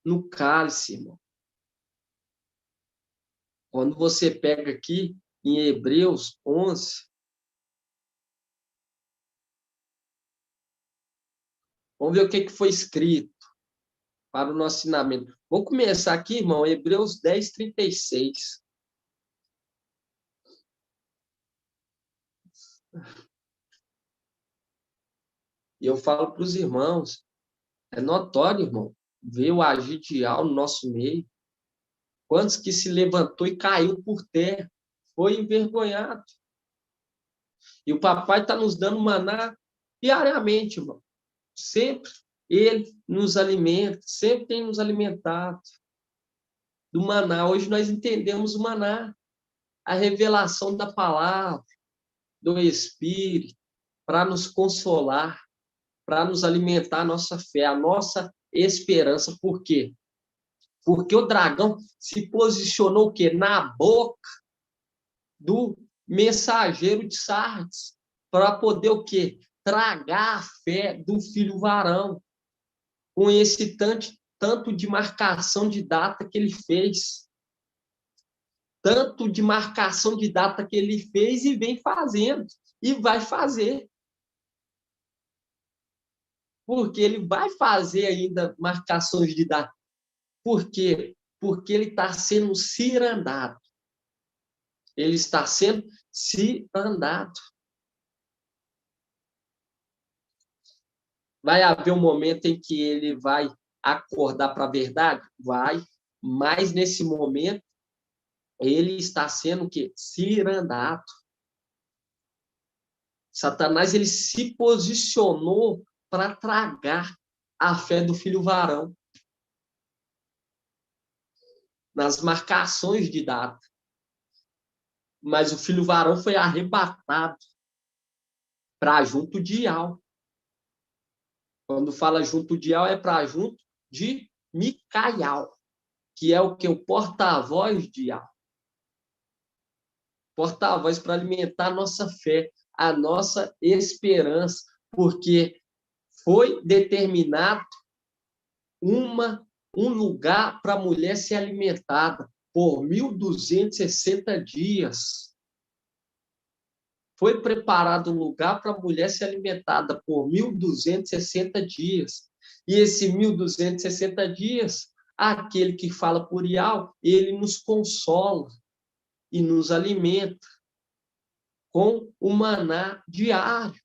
no cálice, irmão. Quando você pega aqui em Hebreus 11, vamos ver o que foi escrito para o nosso ensinamento. Vou começar aqui, irmão, Hebreus 10, 36. E eu falo para os irmãos, é notório, irmão, ver o agir de algo no nosso meio. Quantos que se levantou e caiu por terra, foi envergonhado. E o papai está nos dando maná diariamente, irmão. Sempre ele nos alimenta, sempre tem nos alimentado do maná. Hoje nós entendemos o maná, a revelação da palavra, do Espírito. para nos consolar, para nos alimentar a nossa fé, a nossa esperança. Por quê? Porque o dragão se posicionou o quê? Na boca do mensageiro de Sardes, para poder o quê? Tragar a fé do filho varão, com esse tanto de marcação de data que ele fez. Tanto de marcação de data que ele fez e vem fazendo, e vai fazer. Porque ele vai fazer ainda marcações de data. Por quê? Porque ele está sendo cirandado. Ele está sendo cirandado. Vai haver um momento em que ele vai acordar para a verdade? Vai. Mas, nesse momento, ele está sendo o quê? Cirandado. Satanás ele se posicionou para tragar a fé do filho varão nas marcações de data. Mas o filho varão foi arrebatado para junto de Ial. Quando fala junto de Ial, é para junto de Micaial, que é o que? O porta-voz de Ial. Porta-voz para alimentar a nossa fé, a nossa esperança, porque foi determinado um lugar para a mulher ser alimentada por 1.260 dias. Foi preparado um lugar para a mulher ser alimentada por 1.260 dias. E esse 1.260 dias, aquele que fala por Ial, ele nos consola e nos alimenta com o maná diário,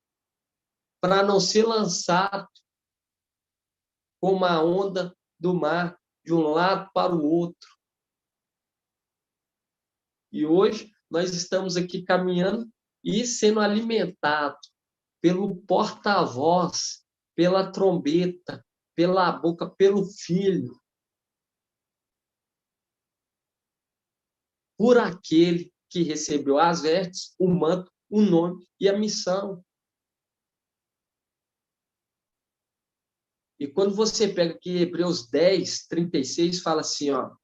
para não ser lançado como a onda do mar, de um lado para o outro. E hoje nós estamos aqui caminhando e sendo alimentados pelo porta-voz, pela trombeta, pela boca, pelo Filho, por aquele que recebeu as vestes, o manto, o nome e a missão. E quando você pega aqui Hebreus 10, 36, fala assim, ó,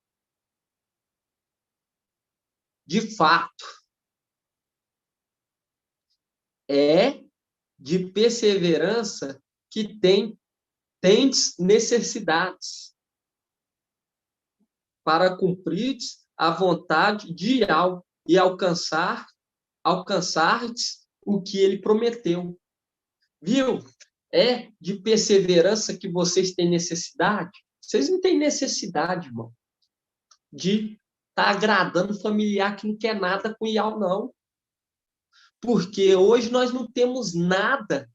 de fato, é de perseverança que tendes necessidades para cumprir a vontade de Ial e alcançardes o que ele prometeu. Viu? É de perseverança que vocês têm necessidade. Vocês não têm necessidade, irmão, de estar agradando familiar que não quer nada com Ial, não. Porque hoje nós não temos nada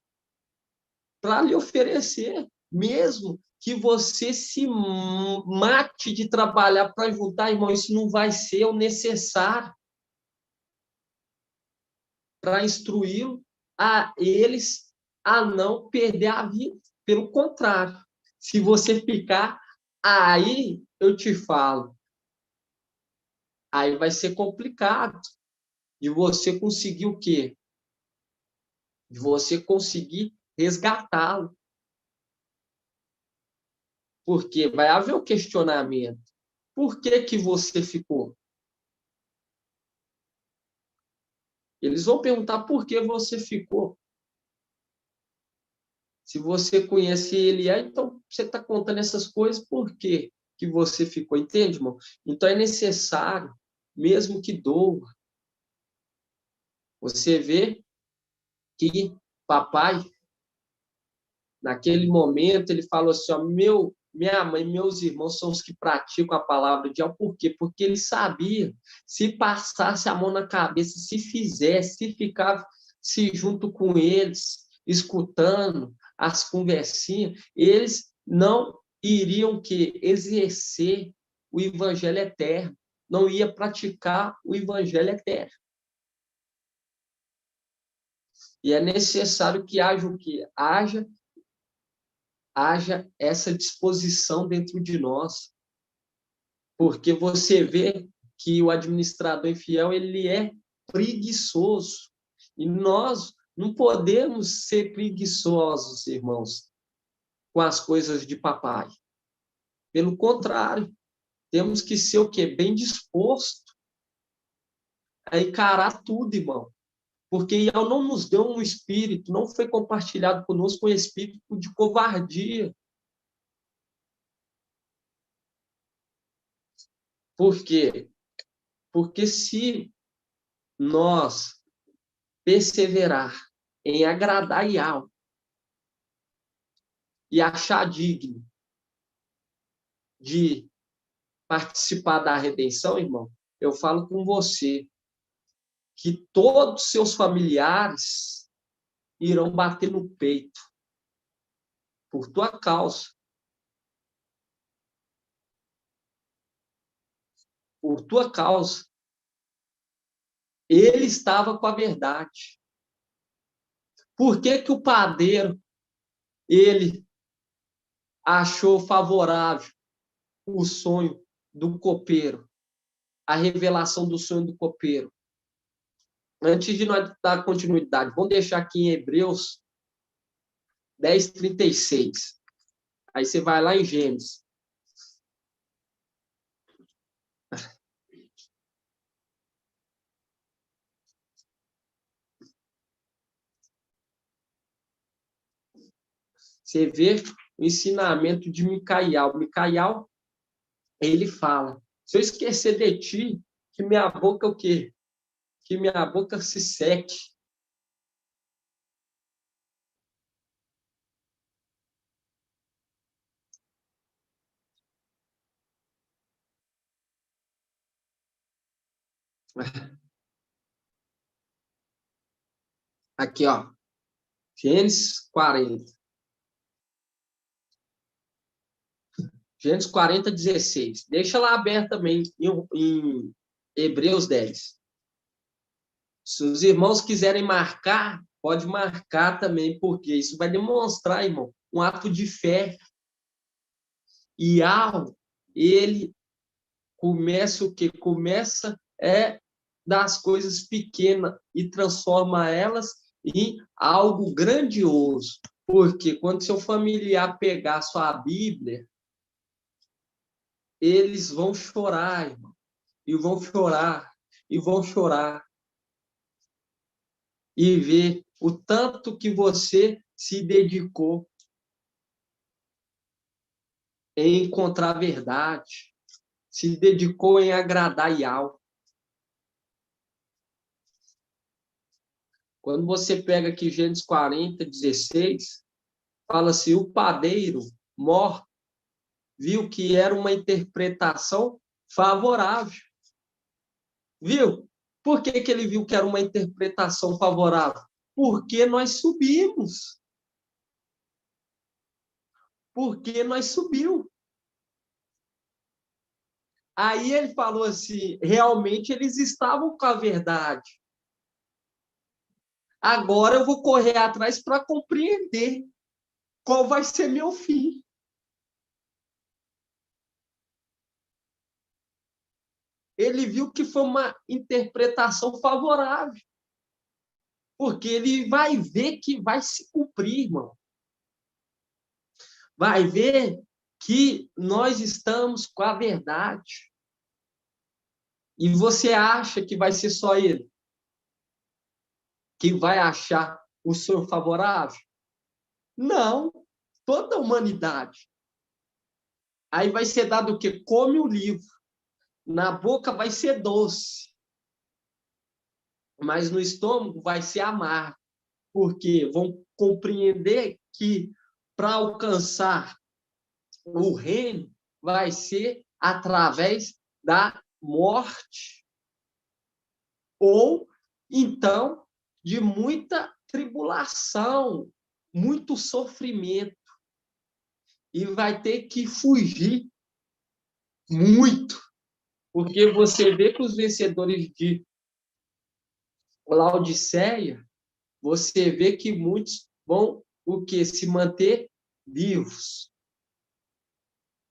para lhe oferecer, mesmo que você se mate de trabalhar para juntar, irmão, isso não vai ser o necessário para instruí-lo a eles a não perder a vida. Pelo contrário, se você ficar, aí eu te falo, aí vai ser complicado de você conseguir o quê? De você conseguir resgatá-lo. Porque vai haver o questionamento. Por que que você ficou? Eles vão perguntar por que você ficou. Se você conhece ele, então você está contando essas coisas, por que que você ficou? Entende, irmão? Então é necessário, mesmo que doa, você vê que papai, naquele momento, ele falou assim, ó, minha mãe e meus irmãos são os que praticam a palavra de Deus. Por quê? Porque ele sabia, se passasse a mão na cabeça, se fizesse, se ficasse junto com eles, escutando as conversinhas, eles não iriam que exercer o evangelho eterno, não ia praticar o evangelho eterno. E é necessário que haja o quê? Haja essa disposição dentro de nós. Porque você vê que o administrador infiel, ele é preguiçoso. E nós Não podemos ser preguiçosos, irmãos, com as coisas de papai. Pelo contrário, temos que ser o quê? Bem disposto a encarar tudo, irmão. Porque ele não nos deu um espírito, não foi compartilhado conosco um espírito de covardia. Por quê? Porque se nós perseverar em agradar Yahweh e achar digno de participar da redenção, irmão, eu falo com você que todos os seus familiares irão bater no peito por tua causa. Por tua causa. Ele estava com a verdade. Por que que o padeiro, ele achou favorável o sonho do copeiro, a revelação do sonho do copeiro? Antes de nós dar continuidade, vamos deixar aqui em Hebreus 10:36. Aí você vai lá em Gênesis. Você vê o ensinamento de Micael. Micael, ele fala: se eu esquecer de ti, que minha boca o quê? Que minha boca se seque. Aqui, ó. Gênesis 40. Gênesis 40, 16. Deixa lá aberto também em Hebreus 10. Se os irmãos quiserem marcar, pode marcar também, porque isso vai demonstrar, irmão, um ato de fé. E ele começa o quê? Começa das coisas pequenas e transforma elas em algo grandioso. Porque quando seu familiar pegar sua Bíblia, eles vão chorar, irmão. E vão chorar, e vão chorar. E ver o tanto que você se dedicou em encontrar a verdade, se dedicou em agradar Yahweh. Quando você pega aqui Gênesis 40, 16, fala assim, o padeiro mor viu que era uma interpretação favorável. Viu? Por que que ele viu que era uma interpretação favorável? Porque nós subimos. Porque nós subiu. Aí ele falou assim, realmente eles estavam com a verdade. Agora eu vou correr atrás para compreender qual vai ser meu fim. Ele viu que foi uma interpretação favorável. Porque ele vai ver que vai se cumprir, irmão. Vai ver que nós estamos com a verdade. E você acha que vai ser só ele que vai achar o sonho favorável? Não, toda a humanidade. Aí vai ser dado o quê? Come o livro. Na boca vai ser doce. Mas no estômago vai ser amargo. Porque vão compreender que para alcançar o reino vai ser através da morte. Ou, então, de muita tribulação, muito sofrimento. E vai ter que fugir muito. Porque você vê que os vencedores de Laodiceia, você vê que muitos vão o quê? Se manter vivos.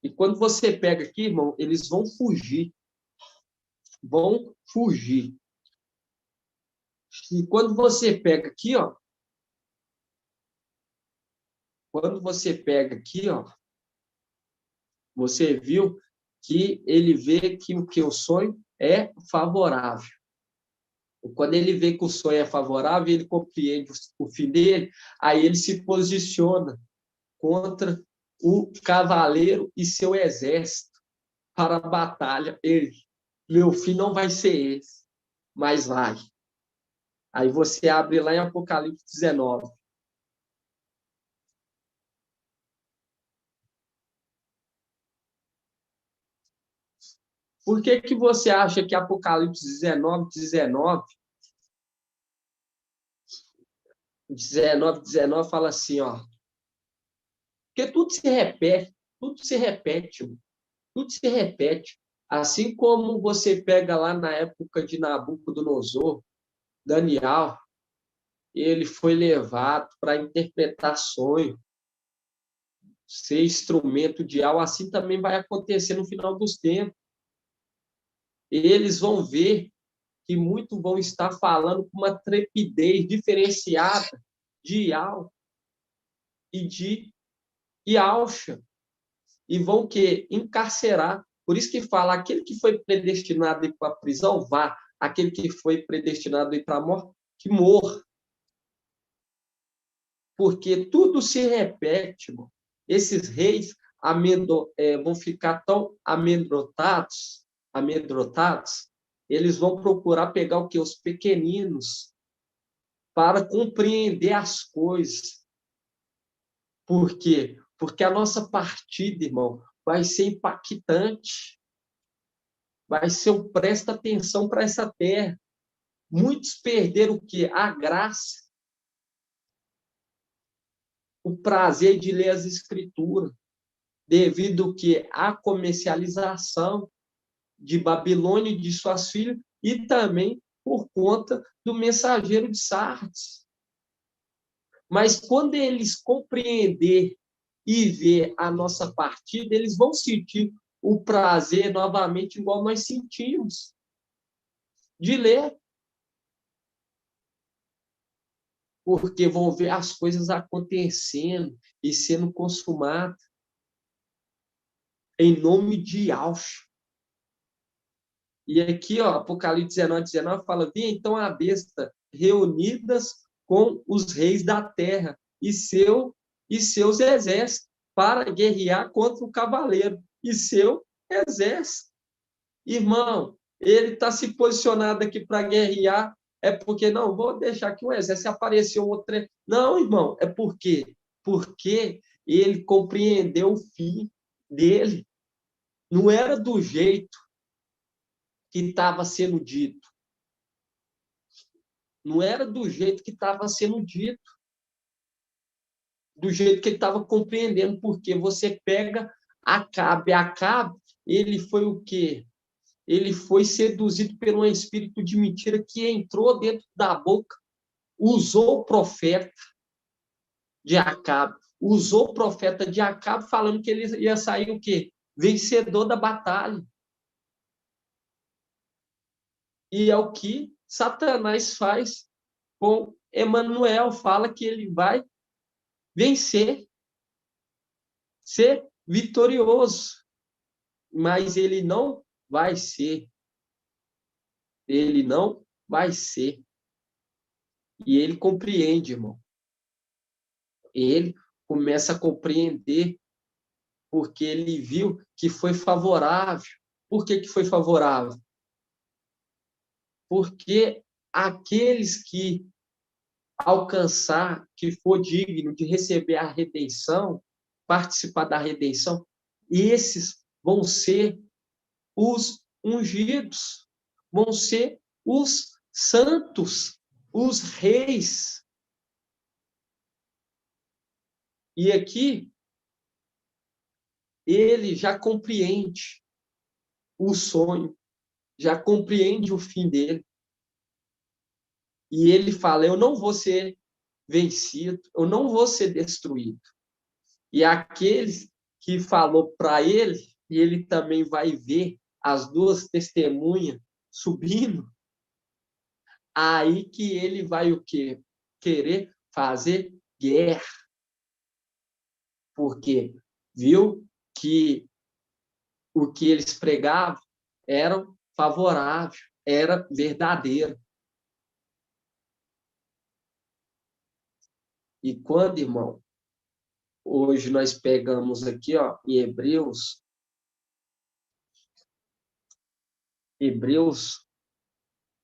E quando você pega aqui, irmão, eles vão fugir. Vão fugir. E quando você pega aqui, ó, quando você pega aqui, ó, você viu que ele vê que o sonho é favorável. Quando ele vê que o sonho é favorável, ele compreende o fim dele, aí ele se posiciona contra o cavaleiro e seu exército para a batalha. Ele, meu fim não vai ser esse, mas vai. Aí você abre lá em Apocalipse 19. Por que você acha que Apocalipse 19, 19 fala assim, ó? Porque tudo se repete, tudo se repete. Assim como você pega lá na época de Nabucodonosor, Daniel, ele foi levado para interpretar sonho, ser instrumento de algo, assim também vai acontecer no final dos tempos. Eles vão ver que muitos vão estar falando com uma trepidez diferenciada de Ial e de Ialcha, e vão que encarcerar. Por isso que fala, aquele que foi predestinado a ir para a prisão, vá. Aquele que foi predestinado a ir para a morte, que morra. Porque tudo se repete, irmão. Esses reis vão ficar tão amedrontados, eles vão procurar pegar o que? Os pequeninos, para compreender as coisas. Por quê? Porque a nossa partida, irmão, vai ser impactante. Vai ser um presta atenção para essa terra. Muitos perderam o quê? A graça, o prazer de ler as escrituras, devido que à comercialização de Babilônia e de suas filhas, e também por conta do mensageiro de Sardes. Mas quando eles compreender e ver a nossa partida, eles vão sentir o prazer novamente, igual nós sentimos, de ler. Porque vão ver as coisas acontecendo e sendo consumadas em nome de Yahshua. E aqui, ó, Apocalipse 19 fala, vi então a besta reunidas com os reis da terra e seus exércitos para guerrear contra o cavaleiro e seu exército. Irmão, ele está se posicionado aqui para guerrear, é porque, não, vou deixar que o exército apareceu outro. Não, irmão, é porque ele compreendeu o fim dele. Não era do jeito que estava sendo dito. Não era do jeito que estava sendo dito. Do jeito que ele estava compreendendo, porque você pega Acabe. Acabe, ele foi o quê? Ele foi seduzido por um espírito de mentira que entrou dentro da boca, usou o profeta de Acabe, falando que ele ia sair o quê? Vencedor da batalha. E é o que Satanás faz com Emanuel, fala que ele vai vencer, ser vitorioso, mas ele não vai ser. Ele não vai ser. E ele compreende, irmão. Ele começa a compreender porque ele viu que foi favorável. Por que foi favorável? Porque aqueles que alcançar, que for digno de receber a redenção, participar da redenção, esses vão ser os ungidos, vão ser os santos, os reis. E aqui, ele já compreende o sonho, já compreende o fim dele. E ele fala, eu não vou ser vencido, eu não vou ser destruído. E aqueles que falou para ele, e ele também vai ver as duas testemunhas subindo, aí que ele vai o quê? Querer fazer guerra. porque viu que o que eles pregavam era favorável, era verdadeiro. E quando, irmão, hoje nós pegamos aqui, ó, em Hebreus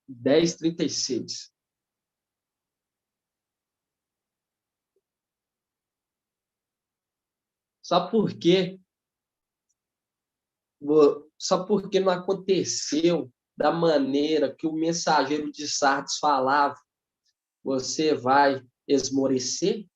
10:36. Só porque Só porque não aconteceu da maneira que o mensageiro de Sardes falava, você vai esmorecer?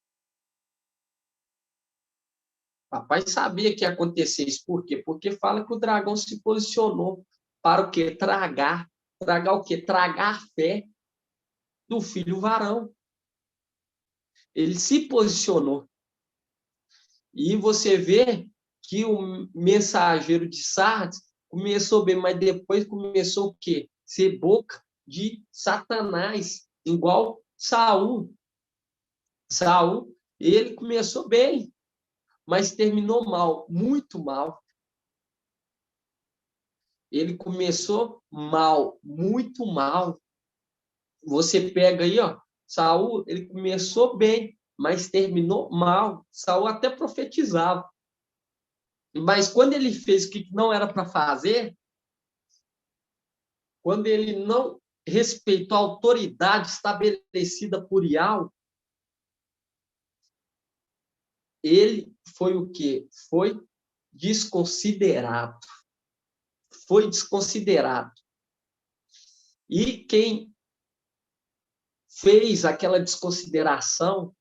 Papai sabia que ia acontecer isso. Por quê? Porque fala que o dragão se posicionou para o quê? Tragar. Tragar o quê? Tragar a fé do filho varão. Ele se posicionou. E você vê que o mensageiro de Sardes começou bem, mas depois começou o quê? Ser boca de Satanás, igual Saul. Saul, ele começou bem, mas terminou mal, muito mal. Ele começou mal, muito mal. Você pega aí, ó, Saul, ele começou bem, mas terminou mal. Saul até profetizava. Mas quando ele fez o que não era para fazer, quando ele não respeitou a autoridade estabelecida por Yahweh, ele foi o quê? Foi desconsiderado. Foi desconsiderado. E quem fez aquela desconsideração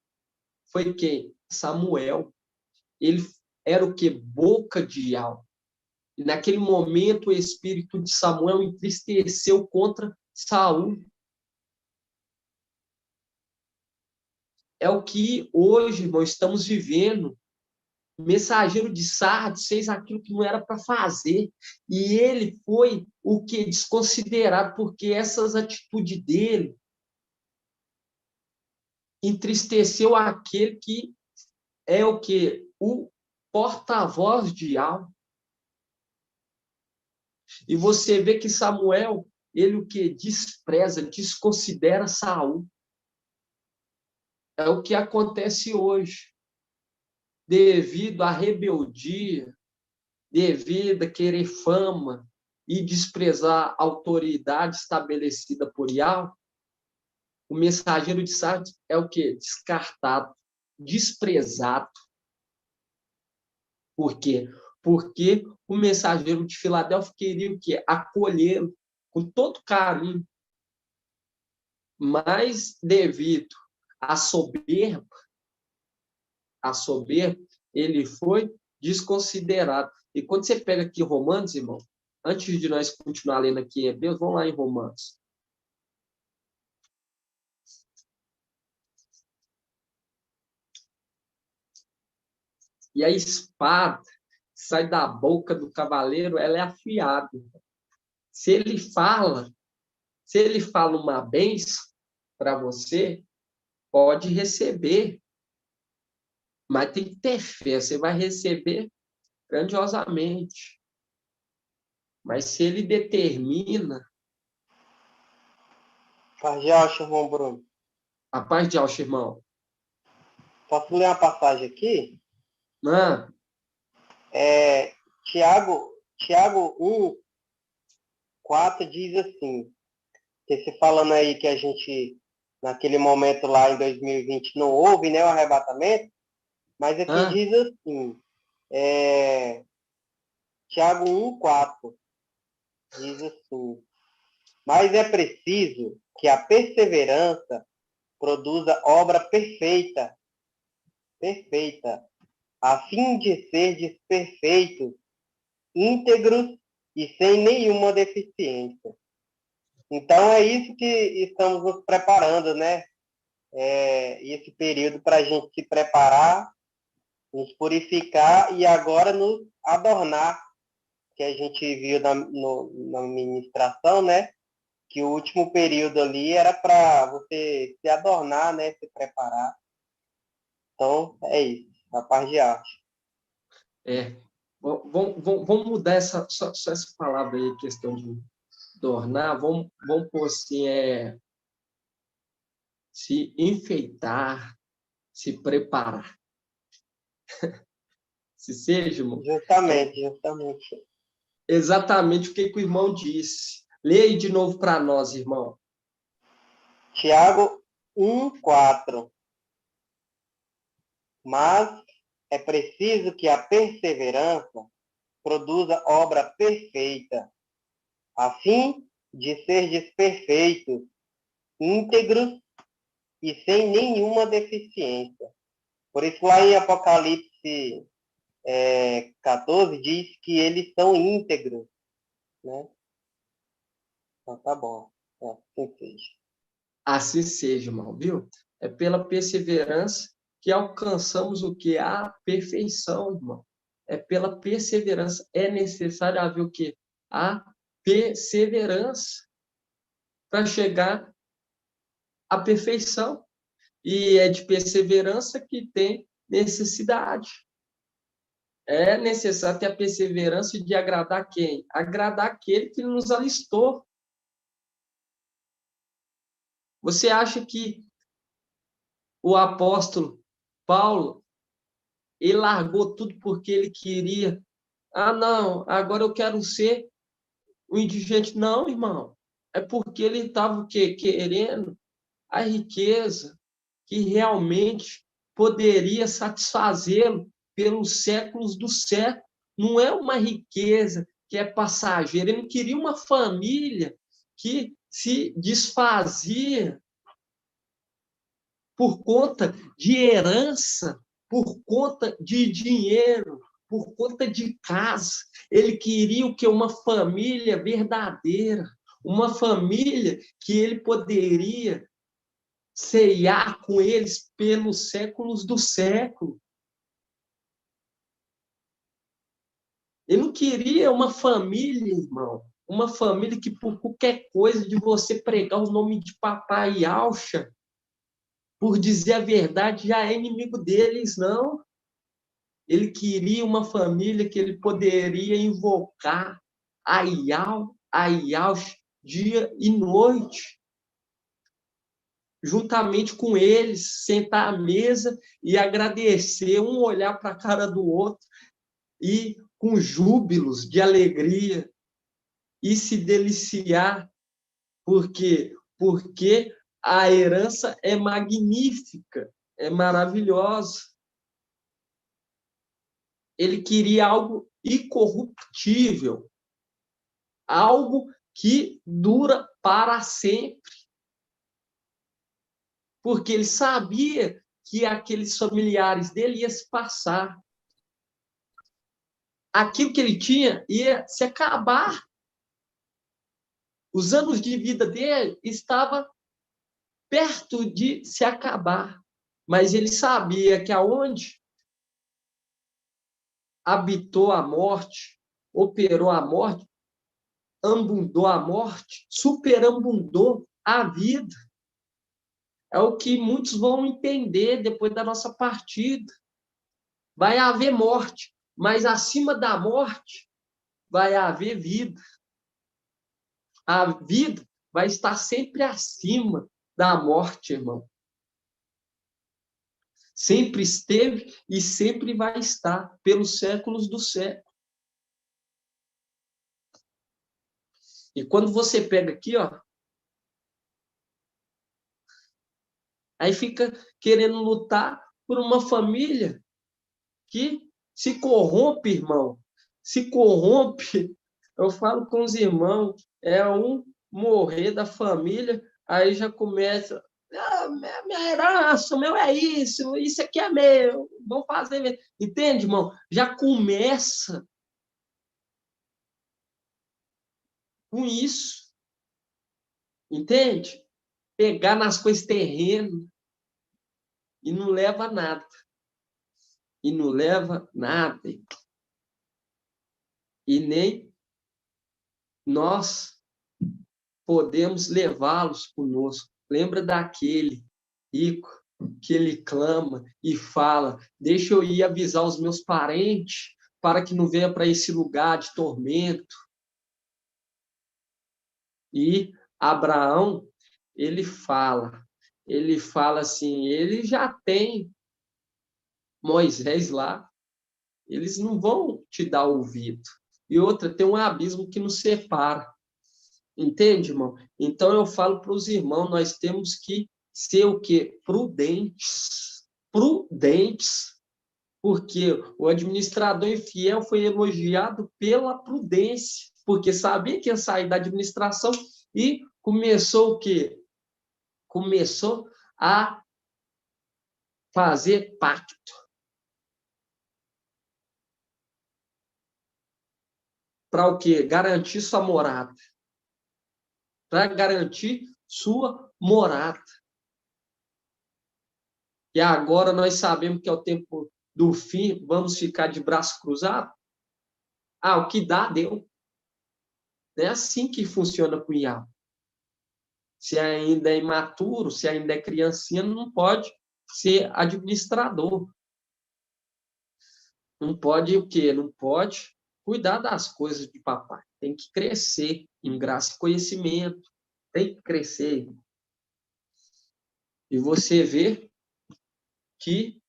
foi quem? Samuel. Ele era o quê? Boca de Yahweh. E naquele momento o espírito de Samuel entristeceu contra Saul. É o que hoje, irmão, estamos vivendo. O mensageiro de Sardes fez aquilo que não era para fazer. E ele foi o que? Desconsiderado, porque essas atitudes dele entristeceu aquele que é o que? O porta-voz de Yahweh. E você vê que Samuel, ele o que? Despreza, desconsidera Saul. É o que acontece hoje. Devido à rebeldia, devido a querer fama e desprezar a autoridade estabelecida por Yahweh, o mensageiro de Sardes é o quê? Descartado, desprezado. Por quê? Porque o mensageiro de Filadélfia queria o quê? Acolhê-lo com todo carinho. Mas, devido à soberba, ele foi desconsiderado. E quando você pega aqui Romanos, irmão, antes de nós continuar lendo aqui em Hebreus, vamos lá em Romanos. E a espada sai da boca do cavaleiro, ela é afiada. Se ele fala uma bênção para você, pode receber, mas tem que ter fé, você vai receber grandiosamente. Mas se ele determina... Paz de Alxa, irmão Bruno. A paz de Alxa, irmão. Posso ler uma passagem aqui? Não. Tiago 1, 4 diz assim, você falando aí que a gente, naquele momento lá em 2020, não houve, né, o arrebatamento, mas aqui diz assim, Tiago 1, 4, diz assim, mas é preciso que a perseverança produza obra perfeita, a fim de ser perfeitos, íntegros e sem nenhuma deficiência. Então, é isso que estamos nos preparando, né? Esse período para a gente se preparar, nos purificar e agora nos adornar, que a gente viu na ministração, né? Que o último período ali era para você se adornar, né? Se preparar. Então, é isso. A paz de arte. Vamos mudar só essa palavra aí, questão de tornar, vamos pôr assim, se enfeitar, se preparar. Se seja, irmão. Justamente. Exatamente o que o irmão disse. Leia de novo para nós, irmão. Tiago 1:4. Mas é preciso que a perseverança produza obra perfeita, a fim de serdes perfeitos, íntegros e sem nenhuma deficiência. Por isso, lá em Apocalipse 14, diz que eles são íntegros, né? Então, tá bom. Assim seja. Assim seja, irmão, viu? É pela perseverança que alcançamos o que? A perfeição, irmão. É pela perseverança. É necessário haver o quê? A perseverança para chegar à perfeição. E é de perseverança que tem necessidade. É necessário ter a perseverança de agradar quem? Agradar aquele que nos alistou. Você acha que o apóstolo Paulo, ele largou tudo porque ele queria? Ah, não, agora eu quero ser um indigente. Não, irmão. É porque ele estava o quê? Querendo a riqueza que realmente poderia satisfazê-lo pelos séculos dos séculos. Não é uma riqueza que é passageira. Ele não queria uma família que se desfazia por conta de herança, por conta de dinheiro, por conta de casa. Ele queria o que? Uma família verdadeira, uma família que ele poderia ceiar com eles pelos séculos do século. Ele não queria uma família, irmão, uma família que por qualquer coisa de você pregar o nome de papai Alcha, por dizer a verdade, já é inimigo deles, não. Ele queria uma família que ele poderia invocar a Yalcha, dia e noite, juntamente com eles, sentar à mesa e agradecer, um olhar para a cara do outro, e com júbilos de alegria, e se deliciar. Por quê? Porque a herança é magnífica, é maravilhosa. Ele queria algo incorruptível, algo que dura para sempre. Porque ele sabia que aqueles familiares dele iam se passar. Aquilo que ele tinha ia se acabar. Os anos de vida dele estavam perto de se acabar. Mas ele sabia que aonde habitou a morte, operou a morte, abundou a morte, superabundou a vida. É o que muitos vão entender depois da nossa partida. Vai haver morte, mas acima da morte vai haver vida. A vida vai estar sempre acima da morte, irmão. Sempre esteve e sempre vai estar, pelos séculos dos séculos. E quando você pega aqui, ó, aí fica querendo lutar por uma família que se corrompe, irmão. Se corrompe. Eu falo com os irmãos, é um morrer da família, aí já começa, minha herança, meu é isso aqui é meu, vamos fazer. Entende, irmão? Já começa com isso. Entende? Pegar nas coisas terrenas e não leva nada. E não leva nada. E nem nós podemos levá-los conosco. Lembra daquele rico que ele clama e fala, deixa eu ir avisar os meus parentes para que não venha para esse lugar de tormento. E Abraão, ele fala assim, ele já tem Moisés lá, eles não vão te dar ouvido. E outra, tem um abismo que nos separa. Entende, irmão? Então, eu falo para os irmãos, nós temos que ser o quê? Prudentes. Prudentes. Porque o administrador infiel foi elogiado pela prudência, porque sabia que ia sair da administração e começou o quê? Começou a fazer pacto. Para o quê? Garantir sua morada. Para garantir sua morada. E agora nós sabemos que é o tempo do fim, vamos ficar de braço cruzado? Ah, o que dá, deu. Não é assim que funciona com o IAL. Se ainda é imaturo, se ainda é criancinha, não pode ser administrador. Não pode o quê? Não pode cuidar das coisas de papai. Tem que crescer em graça e conhecimento. Tem que crescer. E você vê que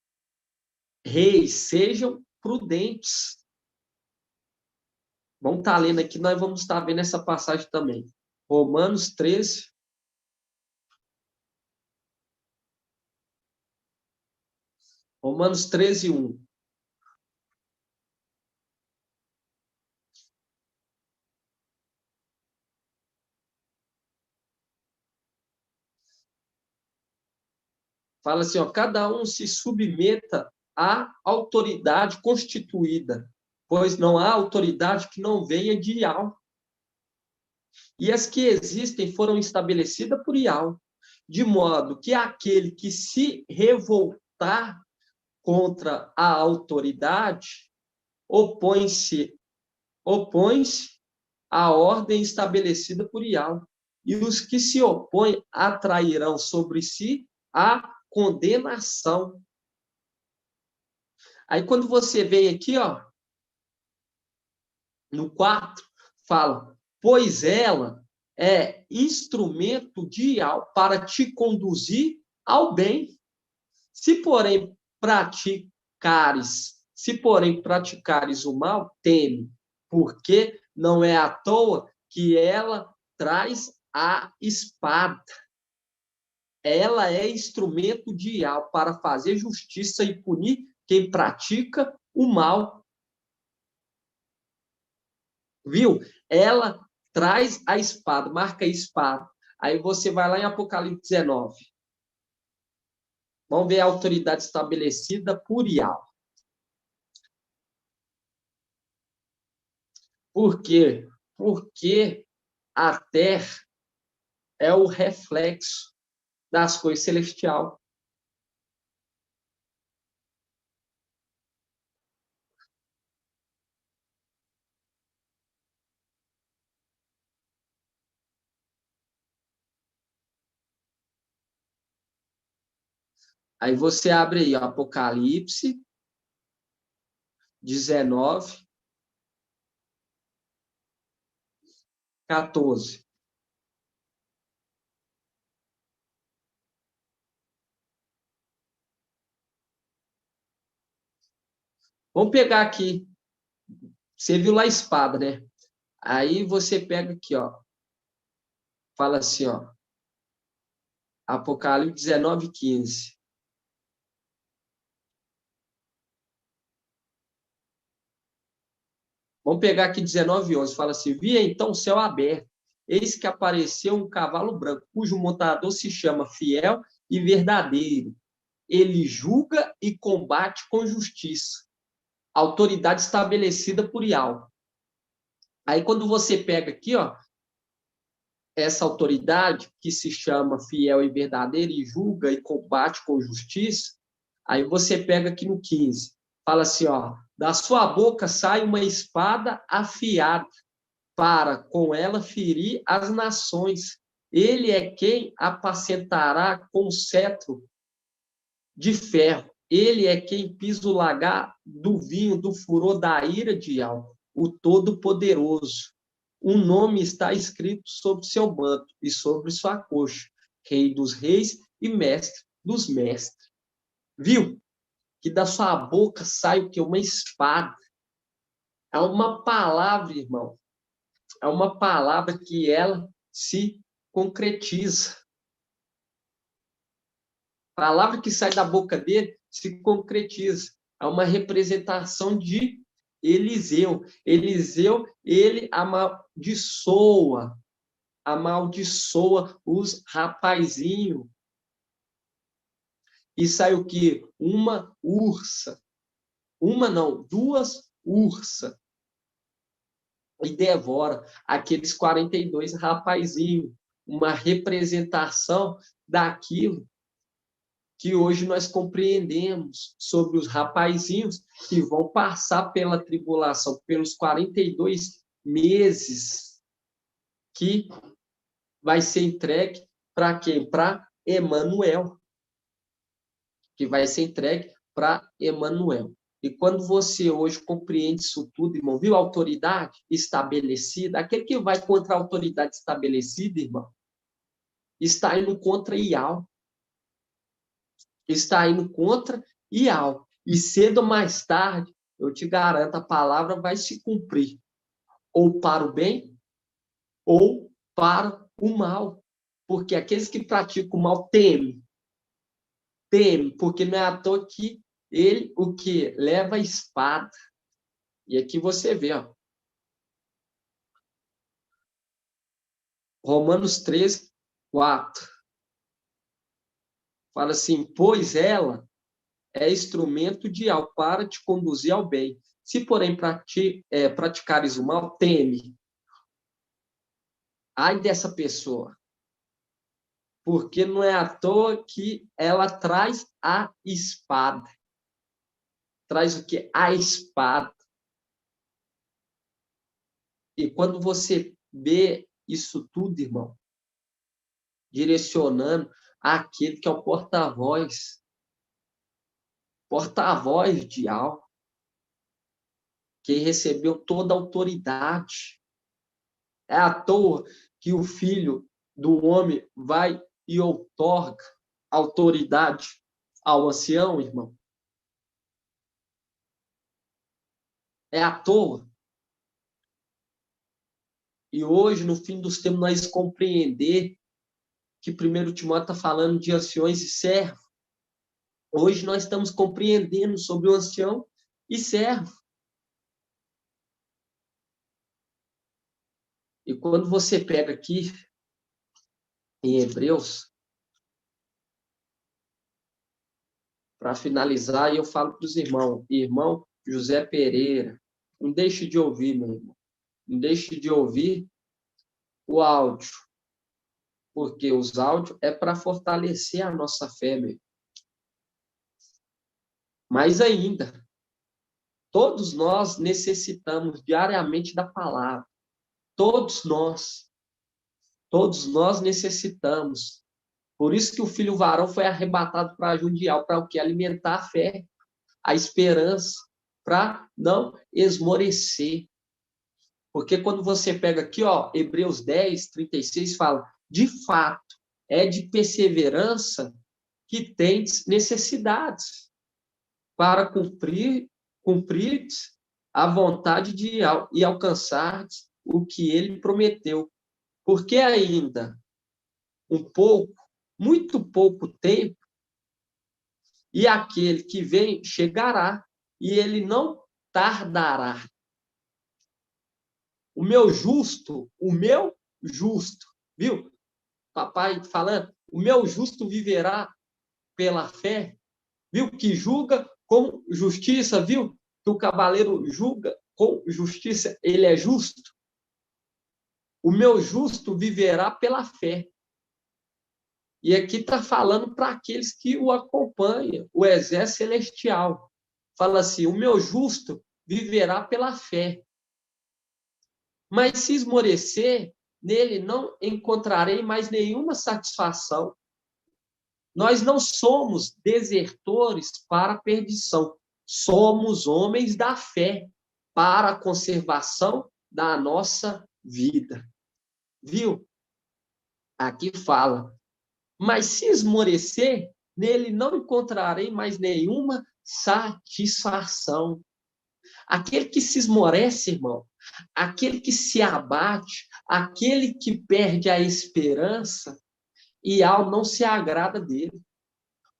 reis sejam prudentes. Vamos estar lendo aqui, nós vamos estar vendo essa passagem também. Romanos 13. Romanos 13, 1. Fala assim, ó, cada um se submeta à autoridade constituída, pois não há autoridade que não venha de Ial. E as que existem foram estabelecidas por Ial, de modo que aquele que se revoltar contra a autoridade opõe-se à ordem estabelecida por Ial. E os que se opõem atrairão sobre si a condenação. Aí, quando você vem aqui, ó, no 4, fala, pois ela é instrumento de Ial para te conduzir ao bem. Se, porém, praticares o mal, teme, porque não é à toa que ela traz a espada. Ela é instrumento de Ial para fazer justiça e punir quem pratica o mal. Viu? Ela traz a espada, marca a espada. Aí você vai lá em Apocalipse 19. Vamos ver a autoridade estabelecida por Ial. Por quê? Porque a terra é o reflexo das coisas celestiais. Aí você abre aí, Apocalipse 19, 14. Vamos pegar aqui. Você viu lá a espada, né? Aí você pega aqui, ó. Fala assim, ó. Apocalipse 19, 15. Vamos pegar aqui 19, 11. Fala assim, via então o céu aberto. Eis que apareceu um cavalo branco, cujo montador se chama Fiel e Verdadeiro. Ele julga e combate com justiça. Autoridade estabelecida por Ial. Aí, quando você pega aqui, ó, essa autoridade que se chama Fiel e Verdadeiro e julga e combate com justiça, aí você pega aqui no 15. Fala assim, ó, da sua boca sai uma espada afiada para com ela ferir as nações. Ele é quem apacentará com cetro de ferro. Ele é quem pisa o lagar do vinho, do furor da ira de Yahweh, o Todo-Poderoso. Um nome está escrito sobre seu manto e sobre sua coxa, Rei dos Reis e Mestre dos Mestres. Viu? Que da sua boca sai o quê? Uma espada. É uma palavra, irmão. É uma palavra que ela se concretiza. A palavra que sai da boca dele se concretiza. É uma representação de Eliseu. Eliseu, ele amaldiçoa os rapazinhos. E sai o quê? Uma ursa. Uma não, duas ursas. E devora aqueles 42 rapazinhos. Uma representação daquilo que hoje nós compreendemos sobre os rapazinhos que vão passar pela tribulação, pelos 42 meses, que vai ser entregue para quem? Para Emanuel. Que vai ser entregue para Emanuel. E quando você hoje compreende isso tudo, irmão, viu a autoridade estabelecida? Aquele que vai contra a autoridade estabelecida, irmão, está indo contra Yahweh. Está indo contra Yahweh. E cedo ou mais tarde, eu te garanto, a palavra vai se cumprir. Ou para o bem, ou para o mal. Porque aqueles que praticam o mal temem. Temem, porque não é à toa que ele, o que? Leva a espada. E aqui você vê, ó. Romanos 13, 4. Fala assim, pois ela é instrumento de Yahweh para te conduzir ao bem. Se, porém, praticares o mal, teme. Ai dessa pessoa. Porque não é à toa que ela traz a espada. Traz o quê? A espada. E quando você vê isso tudo, irmão, direcionando àquele que é o porta-voz de Yahweh, que recebeu toda a autoridade. É à toa que o Filho do Homem vai e outorga autoridade ao ancião, irmão. É à toa. E hoje, no fim dos tempos, nós compreender que 1 Timóteo está falando de anciões e servos. Hoje nós estamos compreendendo sobre o ancião e servo. E quando você pega aqui, em Hebreus, para finalizar, eu falo para os irmãos, irmão José Pereira, não deixe de ouvir, meu irmão. Não deixe de ouvir o áudio, porque os áudios é para fortalecer a nossa fé, meu. Mais ainda, todos nós necessitamos diariamente da palavra. Todos nós necessitamos. Por isso que o filho varão foi arrebatado para Jundial, para o que? Alimentar a fé, a esperança, para não esmorecer. Porque quando você pega aqui, ó, Hebreus 10, 36, fala, de fato, é de perseverança que tendes necessidades para cumprir a vontade de e alcançar o que ele prometeu. Porque ainda muito pouco tempo, e aquele que vem chegará, e ele não tardará. O meu justo, viu? Papai falando, o meu justo viverá pela fé, viu? Que julga com justiça, viu? Que o cavaleiro julga com justiça, ele é justo. O meu justo viverá pela fé. E aqui está falando para aqueles que o acompanham, o exército celestial. Fala assim, o meu justo viverá pela fé. Mas se esmorecer, nele não encontrarei mais nenhuma satisfação. Nós não somos desertores para a perdição. Somos homens da fé para a conservação da nossa vida. Viu? Aqui fala. Mas se esmorecer, nele não encontrarei mais nenhuma satisfação. Aquele que se esmorece, irmão, aquele que se abate, aquele que perde a esperança, Ial não se agrada dele.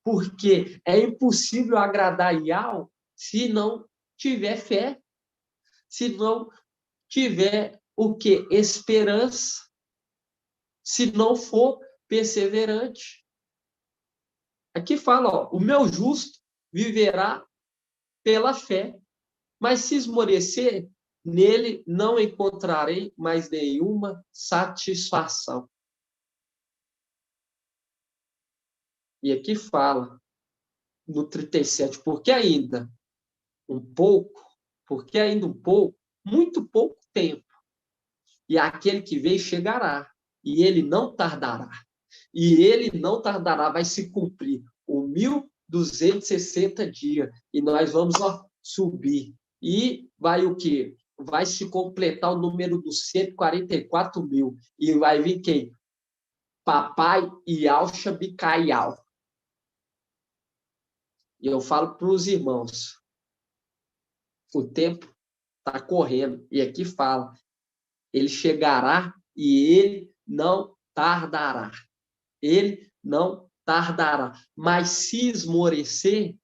Porque é impossível agradar Ial se não tiver fé, se não tiver o quê? Esperança, se não for perseverante. Aqui fala, ó, o meu justo viverá pela fé, mas se esmorecer, nele não encontrarei mais nenhuma satisfação. E aqui fala, no 37, porque ainda um pouco, muito pouco tempo, e aquele que veio chegará, e ele não tardará. E ele não tardará, vai se cumprir o 1260 dias, e nós vamos subir. E vai o quê? Vai se completar o número dos 144 mil. E vai vir quem? Papai Ialcha Bicaial. E eu falo para os irmãos, o tempo está correndo. E aqui fala, ele chegará e ele não tardará. Ele não tardará. Mas se esmorecer,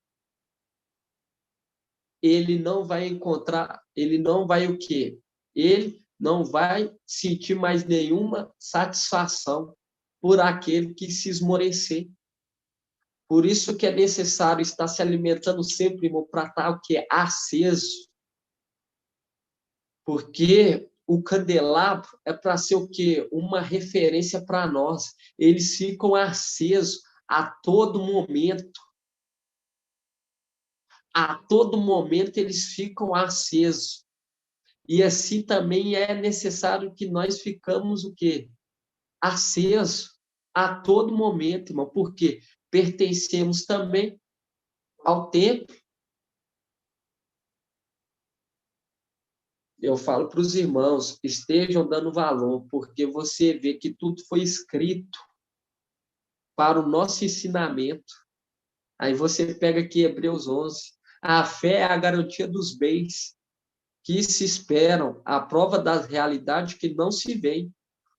ele não vai encontrar, ele não vai o quê? Ele não vai sentir mais nenhuma satisfação por aquele que se esmorecer. Por isso que é necessário estar se alimentando sempre, irmão, para estar o quê? Aceso. Porque o candelabro é para ser o quê? Uma referência para nós. Eles ficam acesos a todo momento. A todo momento eles ficam acesos. E assim também é necessário que nós ficamos o quê? Acesos a todo momento, irmão. Porque pertencemos também ao templo. Eu falo para os irmãos, estejam dando valor, porque você vê que tudo foi escrito para o nosso ensinamento. Aí você pega aqui Hebreus 11. A fé é a garantia dos bens que se esperam, a prova das realidades que não se veem.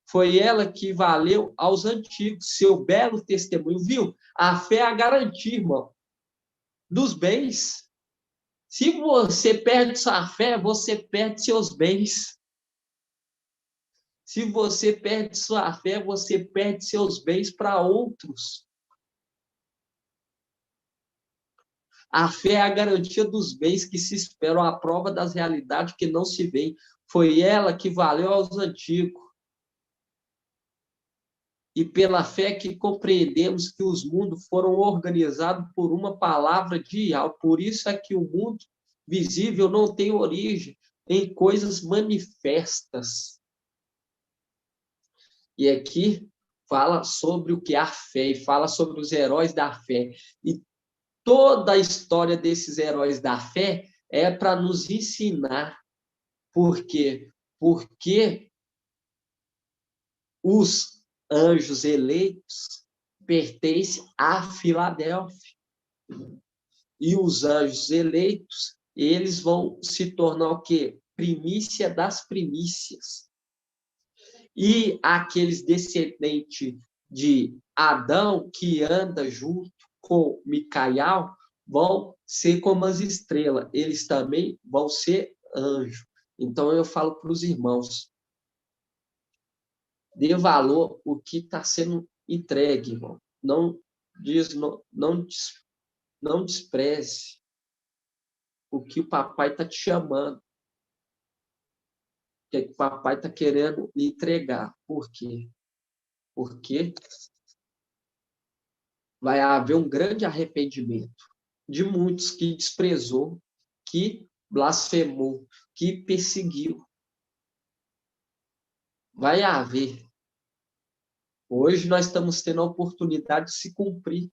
Foi ela que valeu aos antigos, seu belo testemunho, viu? A fé é a garantia, irmão, dos bens. Se você perde sua fé, você perde seus bens. Se você perde sua fé, você perde seus bens para outros. A fé é a garantia dos bens que se esperam, a prova das realidades que não se veem. Foi ela que valeu aos antigos. E pela fé que compreendemos que os mundos foram organizados por uma palavra de Ial. Por isso é que o mundo visível não tem origem em coisas manifestas. E aqui fala sobre o que é a fé, e fala sobre os heróis da fé. E toda a história desses heróis da fé é para nos ensinar. Por quê? Porque os anjos eleitos pertencem à Filadélfia. E os anjos eleitos, eles vão se tornar o quê? Primícia das primícias. E aqueles descendentes de Adão que anda junto com Micael vão ser como as estrelas. Eles também vão ser anjos. Então eu falo para os irmãos, dê valor o que está sendo entregue, irmão. Não despreze o que o papai está te chamando. O que o papai está querendo lhe entregar. Por quê? Porque vai haver um grande arrependimento de muitos que desprezou, que blasfemou, que perseguiu. Vai haver. Hoje nós estamos tendo a oportunidade de se cumprir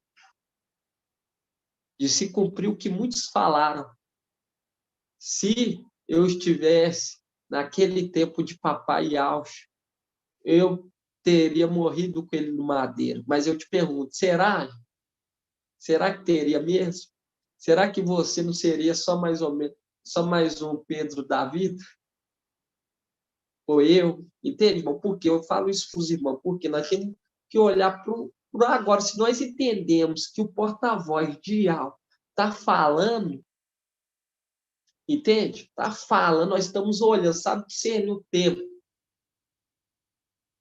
de se cumprir o que muitos falaram. Se eu estivesse naquele tempo de papai Ausch, eu teria morrido com ele no madeiro. Mas eu te pergunto, será? Será que teria mesmo? Será que você não seria só mais um Pedro da vida? Ou eu? Entende, irmão? Por que eu falo isso para os irmãos? Porque nós temos que olhar para o agora. Se nós entendemos que o porta-voz de algo está falando, entende? Está falando, nós estamos olhando, sabe que seria o tempo.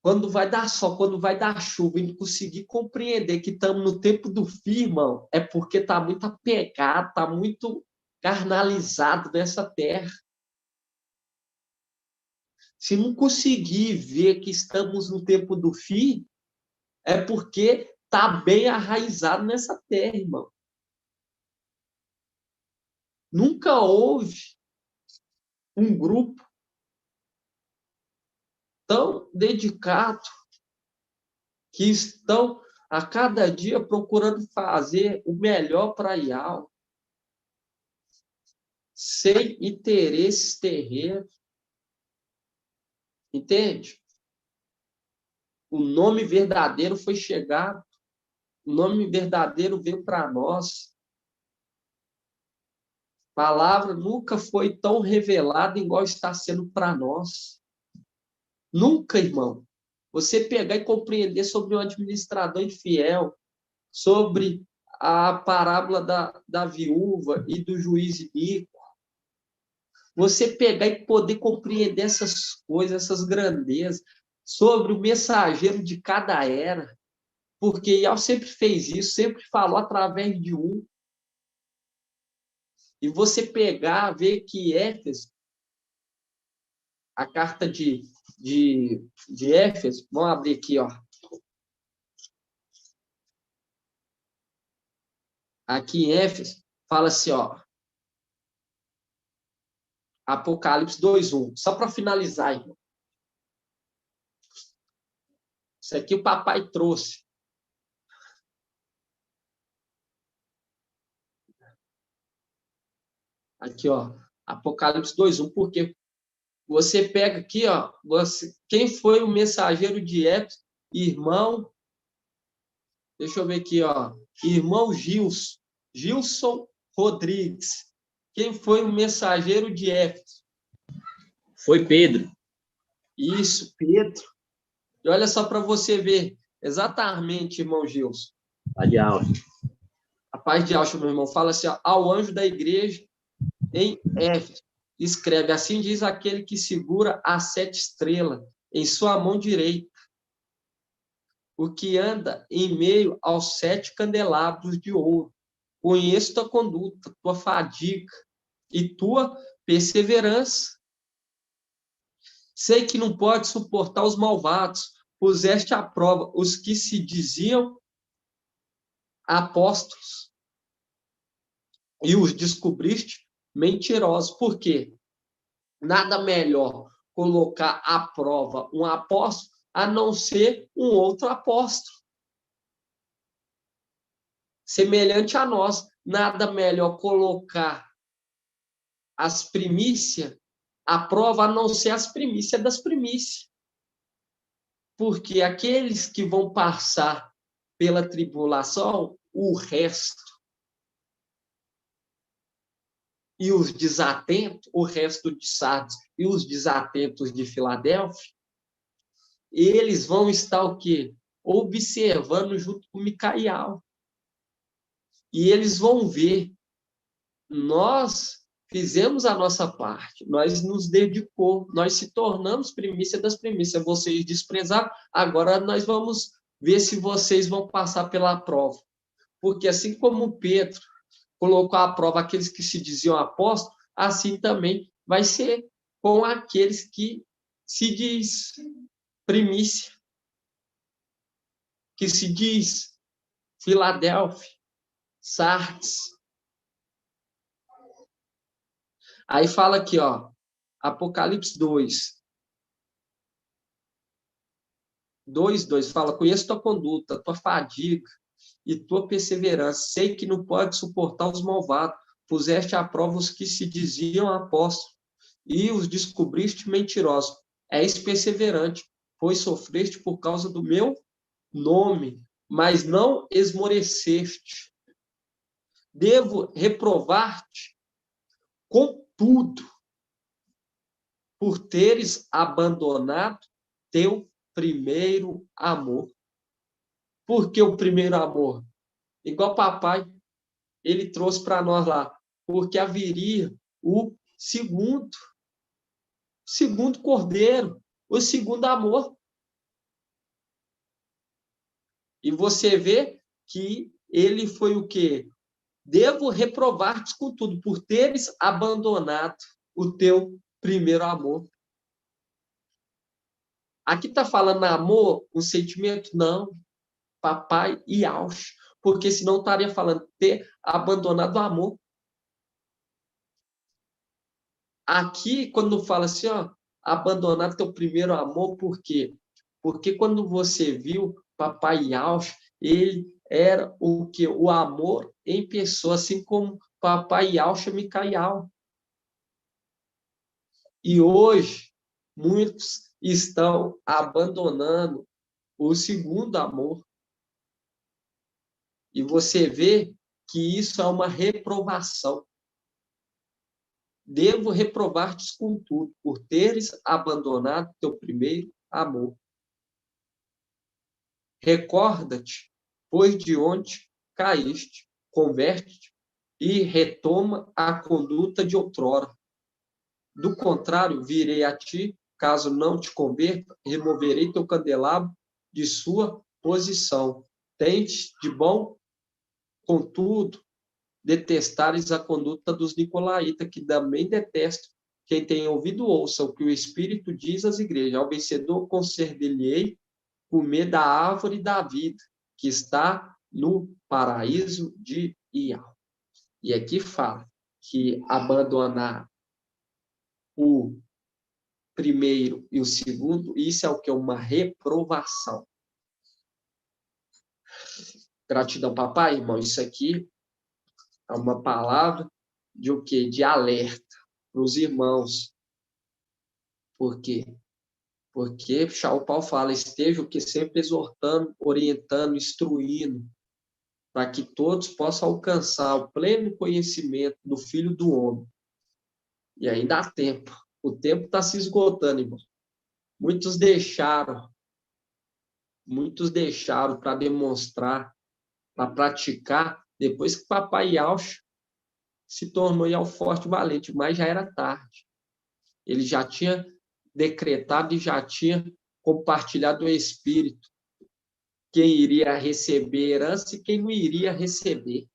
Quando vai dar sol, quando vai dar chuva, e não conseguir compreender que estamos no tempo do fim, irmão, é porque está muito apegado, está muito carnalizado nessa terra. Se não conseguir ver que estamos no tempo do fim, é porque está bem arraizado nessa terra, irmão. Nunca houve um grupo tão dedicado que estão a cada dia procurando fazer o melhor para IAL, sem interesses terrenos. Entende? O nome verdadeiro foi chegado. O nome verdadeiro veio para nós. A palavra nunca foi tão revelada igual está sendo para nós. Nunca, irmão. Você pegar e compreender sobre o administrador infiel, sobre a parábola da viúva e do juiz iníquo, você pegar e poder compreender essas coisas, essas grandezas, sobre o mensageiro de cada era, porque Ial sempre fez isso, sempre falou através de um. E você pegar, ver que Éfeso, a carta de Éfeso, vamos abrir aqui, ó. Aqui em Éfeso, fala assim, ó. Apocalipse 2:1. Só para finalizar, irmão. Isso aqui o papai trouxe. Aqui, ó. Apocalipse 2:1. Porque você pega aqui, ó. Quem foi o mensageiro de Éfeso? Irmão. Deixa eu ver aqui, ó. Irmão Gilson Rodrigues. Quem foi o mensageiro de Éfeso? Foi Pedro. Isso, Pedro. E olha só para você ver. Exatamente, irmão Gilson. A de Auschwitz. A paz de Auschwitz, meu irmão. Fala assim, ó, ao anjo da igreja em Éfeso. Escreve, assim diz aquele que segura as 7 estrelas em sua mão direita, o que anda em meio aos 7 candelabros de ouro. Conheço tua conduta, tua fadiga e tua perseverança. Sei que não pode suportar os malvados, puseste à prova os que se diziam apóstolos e os descobriste mentirosos. Por quê? Nada melhor colocar à prova um apóstolo a não ser um outro apóstolo. Semelhante a nós, nada melhor colocar as primícias à prova a não ser as primícias das primícias. Porque aqueles que vão passar pela tribulação, o resto, e os desatentos, o resto de Sardes e os desatentos de Filadélfia, eles vão estar o quê? Observando junto com Micael. E eles vão ver, nós fizemos a nossa parte, nós nos dedicou, nós se tornamos primícia das primícias, vocês desprezaram, agora nós vamos ver se vocês vão passar pela prova. Porque assim como Pedro colocou à prova aqueles que se diziam apóstolos, assim também vai ser com aqueles que se diz primícia, que se diz Filadélfia, Sardes. Aí fala aqui, ó, Apocalipse 2:2, fala, conheço tua conduta, tua fadiga e tua perseverança. Sei que não pode suportar os malvados. Puseste à prova os que se diziam apóstolos e os descobriste mentirosos. És perseverante, pois sofreste por causa do meu nome, mas não esmoreceste. Devo reprovar-te, contudo, por teres abandonado teu primeiro amor. Por que o primeiro amor? Igual papai, ele trouxe para nós lá, porque haveria o segundo cordeiro, o segundo amor. E você vê que ele foi o quê? Devo reprovar-te com tudo, por teres abandonado o teu primeiro amor. Aqui está falando amor, um sentimento? Não. Papai e Ausch. Porque senão estaria falando ter abandonado o amor. Aqui, quando fala assim, ó, abandonar teu primeiro amor, por quê? Porque quando você viu Papai Yauch, ele era o que? O amor em pessoa, assim como Papai Yauch é Micael. E hoje, muitos estão abandonando o segundo amor. E você vê que isso é uma reprovação. Devo reprovar-te com tudo, por teres abandonado teu primeiro amor. Recorda-te, pois de onde caíste, converte-te e retoma a conduta de outrora. Do contrário, virei a ti, caso não te converta, removerei teu candelabro de sua posição. Tente de bom, contudo, detestares a conduta dos nicolaítas, que também detesto. Quem tem ouvido, ouça o que o Espírito diz às igrejas. Ao vencedor conceder-lhe-ei comer da árvore da vida, que está no paraíso de Ial. E aqui fala que abandonar o primeiro e o segundo, isso é o que? Uma reprovação. Gratidão, papai, irmão. Isso aqui é uma palavra de o quê? De alerta para os irmãos. Por quê? Porque o Paulo fala, esteja o que? Sempre exortando, orientando, instruindo, para que todos possam alcançar o pleno conhecimento do Filho do Homem. E ainda há tempo. O tempo está se esgotando, irmão. Muitos deixaram para demonstrar, para praticar, depois que Papai Yauch se tornou Yauch forte e valente, mas já era tarde. Ele já tinha decretado e já tinha compartilhado o Espírito. Quem iria receber herança e quem não iria receber.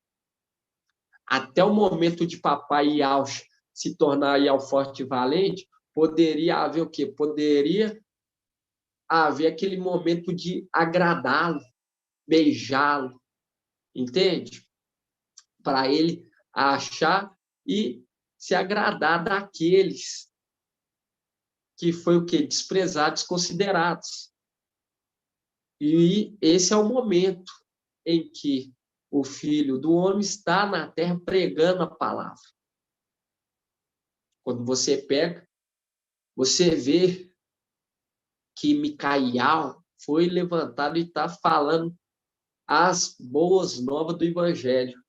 Até o momento de Papai Yauch se tornar Yauch forte e valente, poderia haver o quê? Poderia haver aquele momento de agradá-lo, beijá-lo, entende? Para ele achar e se agradar daqueles que foi o quê? Desprezados, considerados. E esse é o momento em que o Filho do Homem está na terra pregando a palavra. Quando você pega, você vê que Micael foi levantado e está falando as boas novas do Evangelho.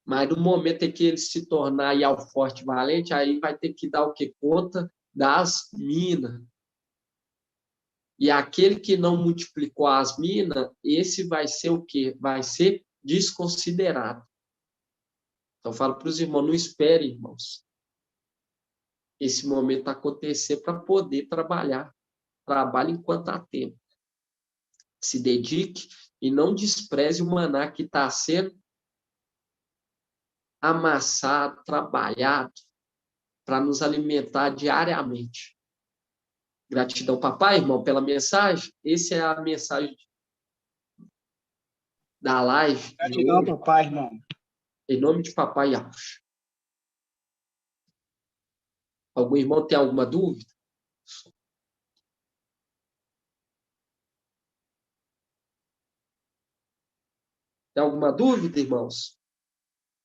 Mas no momento em que ele se tornar forte e valente, aí vai ter que dar o quê? Conta das minas. E aquele que não multiplicou as minas, esse vai ser o quê? Vai ser desconsiderado. Então, eu falo para os irmãos, não esperem, irmãos, esse momento acontecer para poder trabalhar. Trabalhe enquanto há tempo. Se dedique e não despreze o maná que está sendo amassado, trabalhado, para nos alimentar diariamente. Gratidão, papai, irmão, pela mensagem. Essa é a mensagem da live. Gratidão, papai, irmão. Em nome de Papai Yauch. Algum irmão tem alguma dúvida? Tem alguma dúvida, irmãos?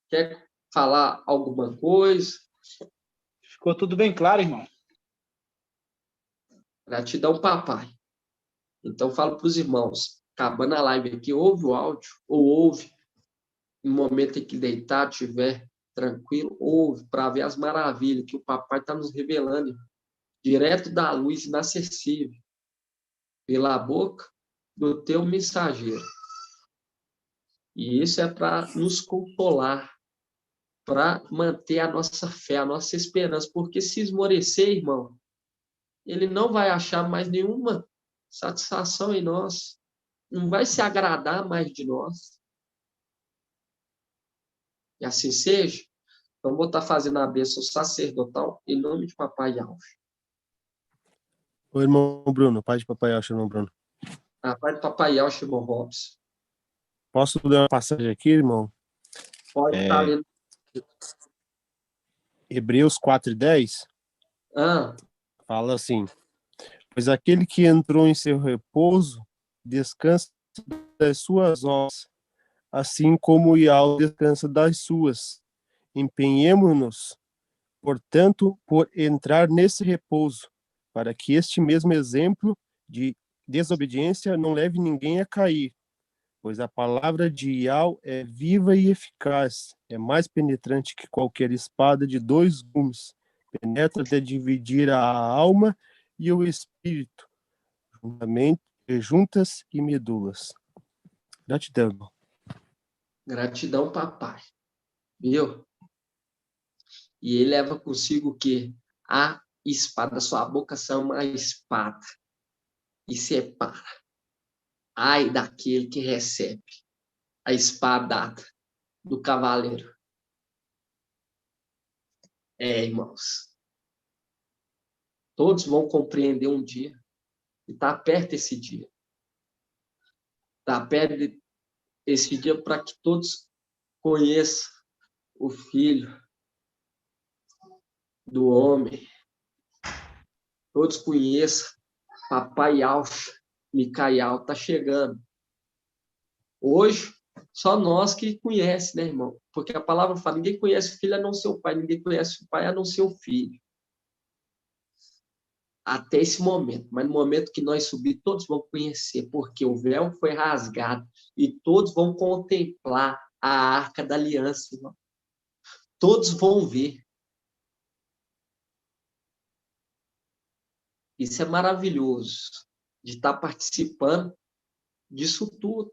Quer falar alguma coisa? Ficou tudo bem claro, irmão. Gratidão, papai. Então, falo para os irmãos, acabando a live aqui, ouve o áudio, ou ouve, no momento em que deitar, estiver tranquilo, ouve, para ver as maravilhas que o papai está nos revelando, direto da luz inacessível, pela boca do teu mensageiro. E isso é para nos consolar, para manter a nossa fé, a nossa esperança, porque se esmorecer, irmão, ele não vai achar mais nenhuma satisfação em nós, não vai se agradar mais de nós. E assim seja. Então, vou estar fazendo a bênção sacerdotal em nome de Papai Alves. Ô, irmão Bruno, pai de papai Alves, irmão Bruno. A pai de Papai Alves, irmão Robson. Posso ler uma passagem aqui, irmão? Pode estar lendo. Hebreus 4:10 fala assim: pois aquele que entrou em seu repouso descansa das suas obras, assim como o Iau descansa das suas. Empenhemo-nos, portanto, por entrar nesse repouso, para que este mesmo exemplo de desobediência não leve ninguém a cair, pois a palavra de Iau é viva e eficaz, é mais penetrante que qualquer espada de 2 gumes, penetra até dividir a alma e o espírito, juntamente, juntas e medulas. Gratidão, irmão. Gratidão, papai. Viu? E ele leva consigo o quê? A espada. Sua boca são uma espada e separa. Ai daquele que recebe a espadada do cavaleiro. Irmãos. Todos vão compreender um dia. E está perto esse dia. Está perto esse dia para que todos conheçam o Filho do Homem. Todos conheçam Papai Alcha, Micael, está chegando. Hoje, só nós que conhecemos, né, irmão? Porque a palavra fala, ninguém conhece o filho a não ser o pai, ninguém conhece o pai a não ser o filho. Até esse momento. Mas no momento que nós subir, todos vão conhecer, porque o véu foi rasgado e todos vão contemplar a Arca da Aliança, irmão. Todos vão ver. Isso é maravilhoso, de estar participando disso tudo.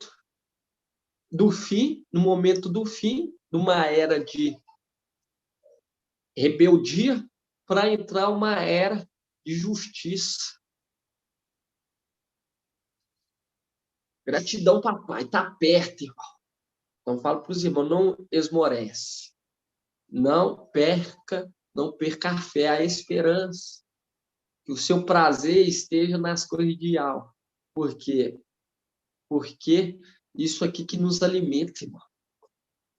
Do fim, no momento do fim, de uma era de rebeldia, para entrar uma era de justiça. Gratidão, papai, está perto, irmão. Então, falo para os irmãos, não esmorece. Não perca a fé, a esperança. Que o seu prazer esteja nas coisas de alma. Por quê? Porque isso aqui que nos alimenta, irmão.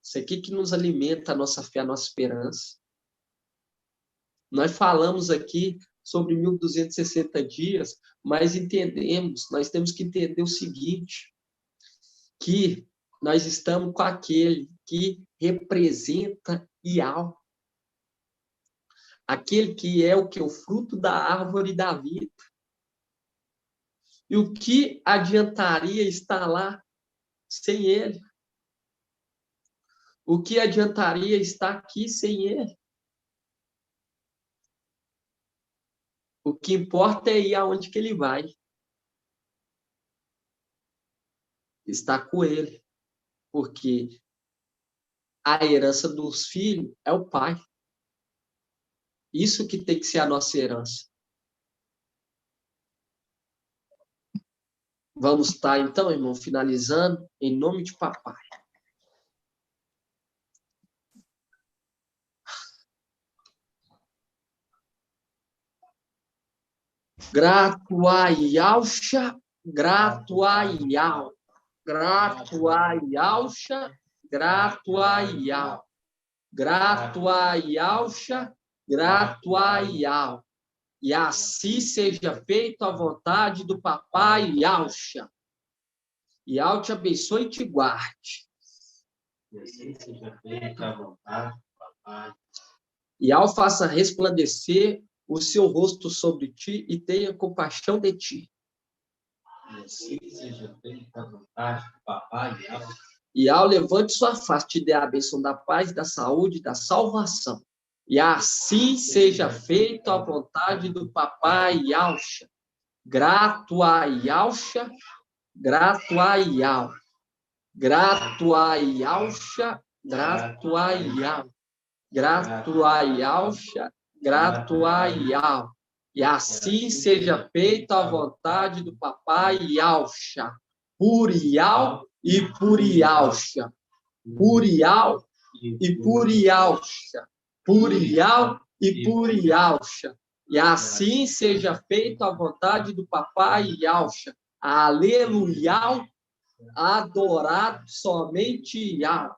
Isso aqui que nos alimenta a nossa fé, a nossa esperança. Nós falamos aqui sobre 1260 dias, mas entendemos, nós temos que entender o seguinte, que nós estamos com aquele que representa Iau. Aquele que é o que? O fruto da árvore da vida. E o que adiantaria estar lá sem ele? O que adiantaria estar aqui sem ele? O que importa é ir aonde que ele vai. Estar com ele. Porque a herança dos filhos é o pai. Isso que tem que ser a nossa herança. Vamos estar, então, irmão, finalizando, em nome de papai. Grato a Yalcha, grato a Iau. Grato a Yalcha, grato a Iau. Grato a Yalcha, grato a Iau. E assim seja feito a vontade do papai Yalcha. Iau te abençoe e te guarde. E ao faça resplandecer o seu rosto sobre ti e tenha compaixão de ti. E ao levante sua face, te dê a bênção da paz, da saúde, da salvação. E assim seja feito a vontade do Papai Yauxa. Grato a Yauxa, grato a Yau. Grato a Yauxa, grato a Yau. Grato a Yauxa, grato a Yau. E assim seja feita a vontade do Papai Yauxa. Por Yau e por Yauxa. Por Yau e por Yauxa. Por Yau e por Yauxa. E assim seja feita a vontade do Papai Yauxa. Aleluia. Adorado somente Yau.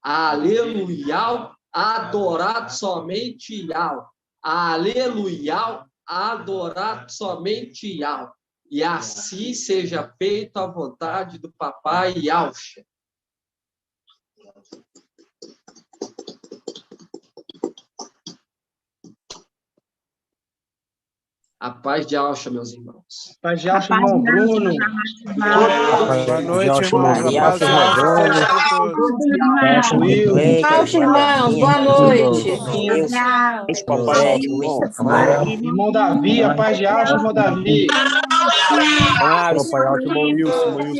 Aleluia. Adorado somente Yau. Aleluia. Adorado somente Yau. E assim seja feita a vontade do Papai Yauxa. A paz de Yauxa, meus irmãos. Paz de Yauxa, irmão Bruno. Boa noite, irmãos. A paz de Yauxa seja com todos. Yauxa, irmãos. Boa noite. Irmão Davi, a paz de Yauxa, irmão Davi. Papai Yauxa, irmão Wilson.